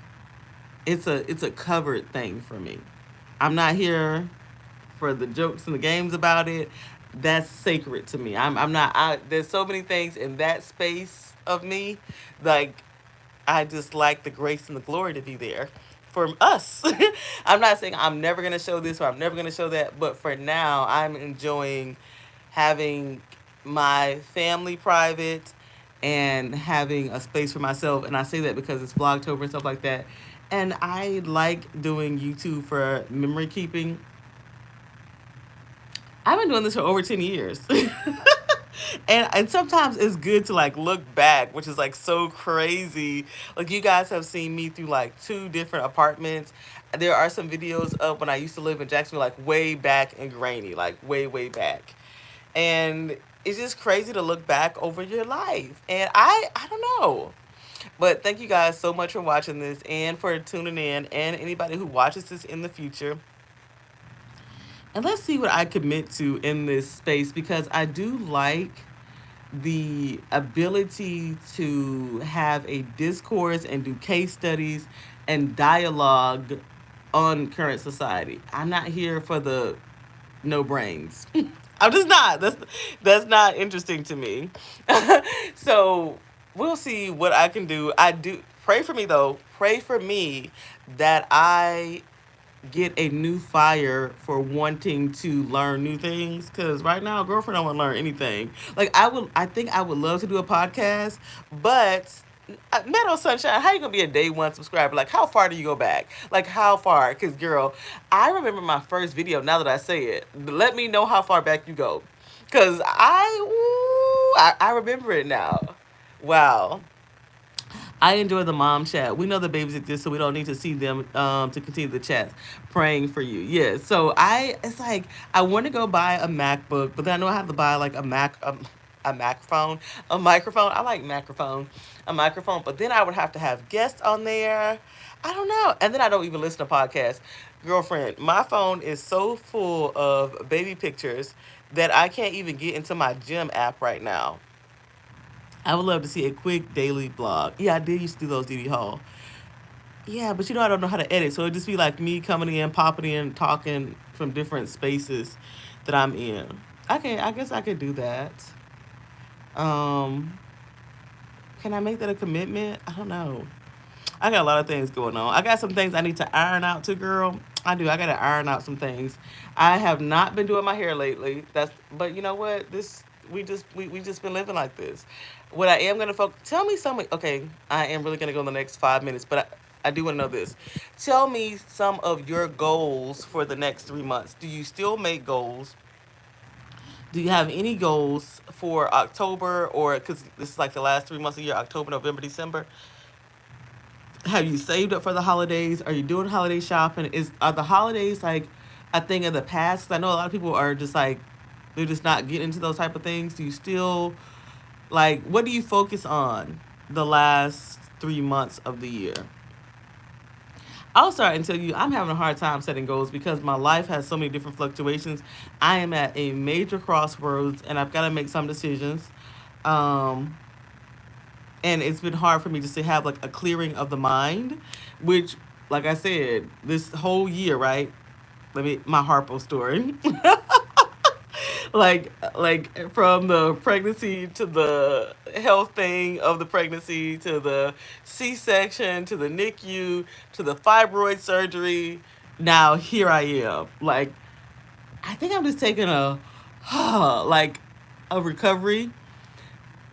It's a covered thing for me. I'm not here for the jokes and the games about it. That's sacred to me. I'm not. There's so many things in that space of me, like, I just like the grace and the glory to be there for us. I'm not saying I'm never gonna show this or I'm never gonna show that, but for now, I'm enjoying having my family private and having a space for myself. And I say that because it's Vlogtober and stuff like that. And I like doing YouTube for memory keeping. I've been doing this for over 10 years. And sometimes it's good to like look back, which is like so crazy. Like, you guys have seen me through like two different apartments. There are some videos of when I used to live in Jacksonville, like way back and grainy, like way, way back. And it's just crazy to look back over your life. And I don't know. But thank you guys so much for watching this and for tuning in, and anybody who watches this in the future. And let's see what I commit to in this space, because I do like the ability to have a discourse and do case studies and dialogue on current society. I'm not here for the no brains. I'm just not. That's not interesting to me. So we'll see what I can do. I do pray for me though. Pray for me that I get a new fire for wanting to learn new things. Cause right now, girlfriend, I don't want to learn anything. Like I think I would love to do a podcast, but Meadow Sunshine, how you gonna be a day one subscriber? Like, how far do you go back? Like, how far? Cause girl, I remember my first video. Now that I say it, let me know how far back you go. Cause I remember it now. Wow. I enjoy the mom chat. We know the babies exist, so we don't need to see them to continue the chat. Praying for you. Yeah. So it's like I want to go buy a MacBook, but then I know I have to buy like a Mac phone, a microphone. I like microphone, a microphone, but then I would have to have guests on there. I don't know. And then I don't even listen to podcasts. Girlfriend, my phone is so full of baby pictures that I can't even get into my gym app right now. I would love to see a quick daily blog. Yeah, I did used to do those, DD Hall. Yeah, but I don't know how to edit, so it'd just be like me coming in, popping in, talking from different spaces that I'm in. Okay, I guess I could do that. Um, can I make that a commitment? I don't know. I got a lot of things going on. I got some things I need to iron out too, girl. I do. I got to iron out some things. I have not been doing my hair lately. But you know what? We just been living like this. What I am gonna focus. Tell me something. Okay, I am really gonna go in the next 5 minutes, but I do want to know this. Tell me some of your goals for the next 3 months. Do you still make goals? Do you have any goals for October, or because this is like the last 3 months of the year, October, November, December? Have you saved up for the holidays? Are you doing holiday shopping? Are the holidays like a thing of the past? 'Cause I know a lot of people are just like they're just not getting into those type of things. Do you still like what do you focus on the last 3 months of the year? I'll start and tell you I'm having a hard time setting goals because my life has so many different fluctuations. I am at a major crossroads and I've got to make some decisions. Um, and it's been hard for me just to have like a clearing of the mind, which, like I said, this whole year, right? Let me my Harpo story. Like from the pregnancy to the health thing of the pregnancy to the C-section to the NICU to the fibroid surgery. Now here I am. Like I think I'm just taking a like a recovery.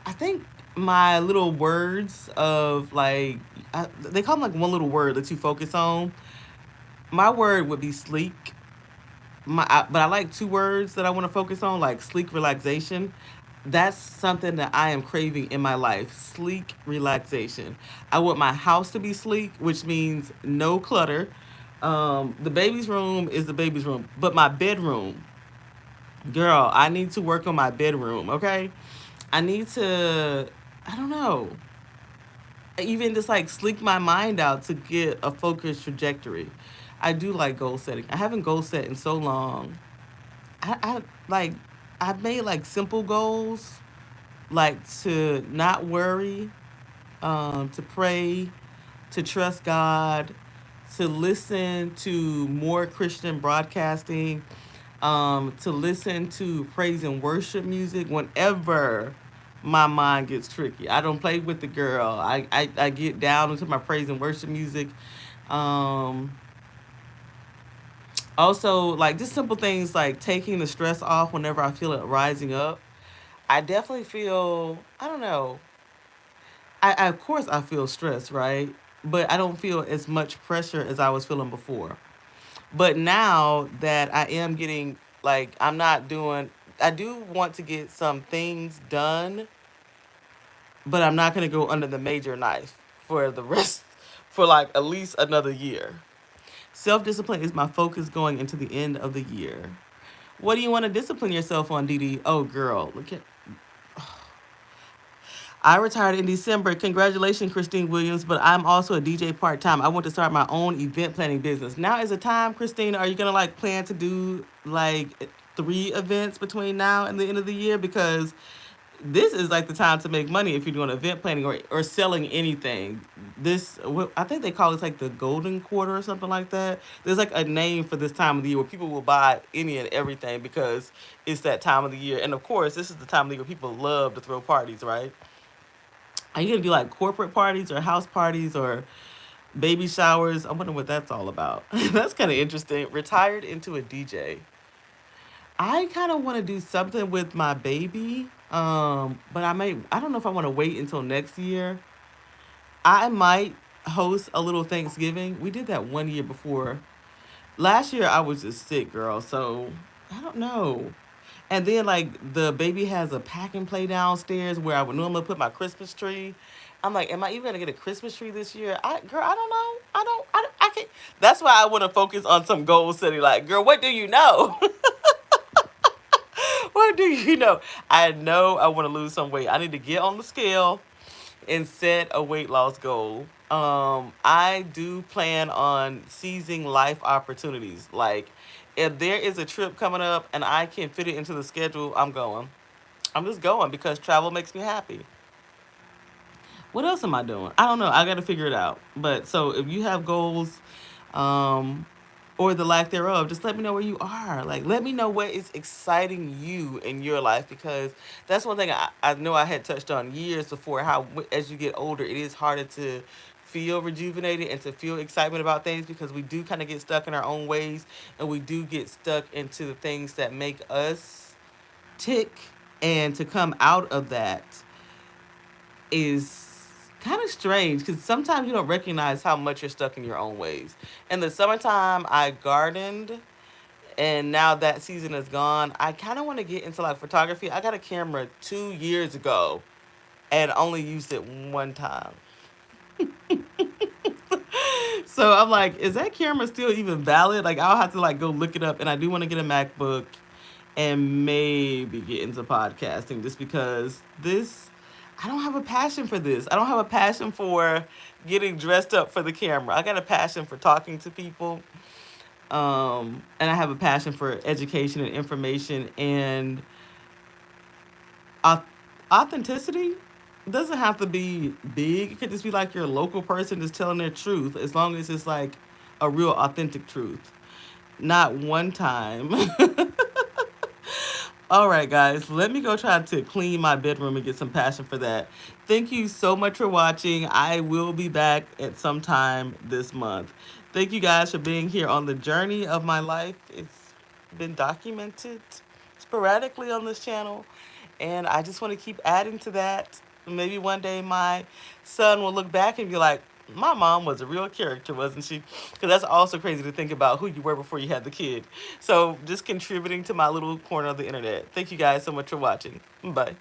I think my little words of like they call them like one little word that you focus on. My word would be sleek. But I like two words that I want to focus on, like sleek relaxation. That's something that I am craving in my life. Sleek relaxation. I want my house to be sleek, which means no clutter. The baby's room is the baby's room, but my bedroom, girl, I need to work on my bedroom. Okay, I need to. I don't know. Even just like sleek my mind out to get a focused trajectory. I do like goal setting. I haven't goal set in so long. I like I've made like simple goals, like to not worry, to pray, to trust God, to listen to more Christian broadcasting, to listen to praise and worship music whenever my mind gets tricky. I don't play with the girl. I get down into my praise and worship music. Um, Also, like just simple things like taking the stress off whenever I feel it rising up. I definitely feel, I don't know. Of course I feel stress, right? But I don't feel as much pressure as I was feeling before. But now that I am getting like I'm not doing I do want to get some things done, but I'm not going to go under the major knife for the rest for like at least another year. Self discipline is my focus going into the end of the year. What do you want to discipline yourself on, Dee Dee? Oh, girl, look at. I retired in December. Congratulations, Christine Williams. But I'm also a DJ part time. I want to start my own event planning business. Now is the time, Christine. Are you gonna like plan to do like 3 events between now and the end of the year? Because this is like the time to make money if you're doing event planning or selling anything. I think they call it like the golden quarter or something like that. There's like a name for this time of the year where people will buy any and everything because it's that time of the year. And of course, this is the time of the year where people love to throw parties, right? Are you gonna do like corporate parties or house parties or baby showers? I wonder what that's all about. That's kind of interesting. Retired into a DJ. I kind of want to do something with my baby, but I don't know if I want to wait until next year. I might host a little Thanksgiving. We did that 1 year before. Last year I was just sick, girl, so I don't know. And then like the baby has a pack and play downstairs where I would normally put my Christmas tree. I'm like, am I even gonna get a Christmas tree this year? Girl, I don't know. I can't. That's why I want to focus on some goal setting. Like, girl, what do you know? What do you know? I know I want to lose some weight. I need to get on the scale and set a weight loss goal. I do plan on seizing life opportunities. Like, if there is a trip coming up and I can fit it into the schedule, I'm going. I'm just going because travel makes me happy. What else am I doing? I don't know. I got to figure it out. But so if you have goals, um, or the lack thereof, just let me know where you are. Like, let me know what is exciting you in your life because that's one thing I know I had touched on years before. How as you get older, it is harder to feel rejuvenated and to feel excitement about things because we do kind of get stuck in our own ways and we do get stuck into the things that make us tick. And to come out of that is kind of strange because sometimes you don't recognize how much you're stuck in your own ways. In the summertime, I gardened, and now that season is gone. I kind of want to get into like photography. I got a camera 2 years ago and only used it one time. So I'm like, is that camera still even valid? Like, I'll have to like go look it up. And I do want to get a MacBook and maybe get into podcasting just because I don't have a passion for this. I don't have a passion for getting dressed up for the camera. I got a passion for talking to people. And I have a passion for education and information and au- authenticity. It doesn't have to be big. It could just be like your local person just telling their truth as long as it's like a real authentic truth. Not one time. All right, guys, let me go try to clean my bedroom and get some passion for that. Thank you so much for watching. I will be back at some time this month. Thank you guys for being here on the journey of my life. It's been documented sporadically on this channel, and I just want to keep adding to that. Maybe one day my son will look back and be like, my mom was a real character, wasn't she? Because that's also crazy to think about who you were before you had the kid. So just contributing to my little corner of the internet. Thank you guys so much for watching. Bye.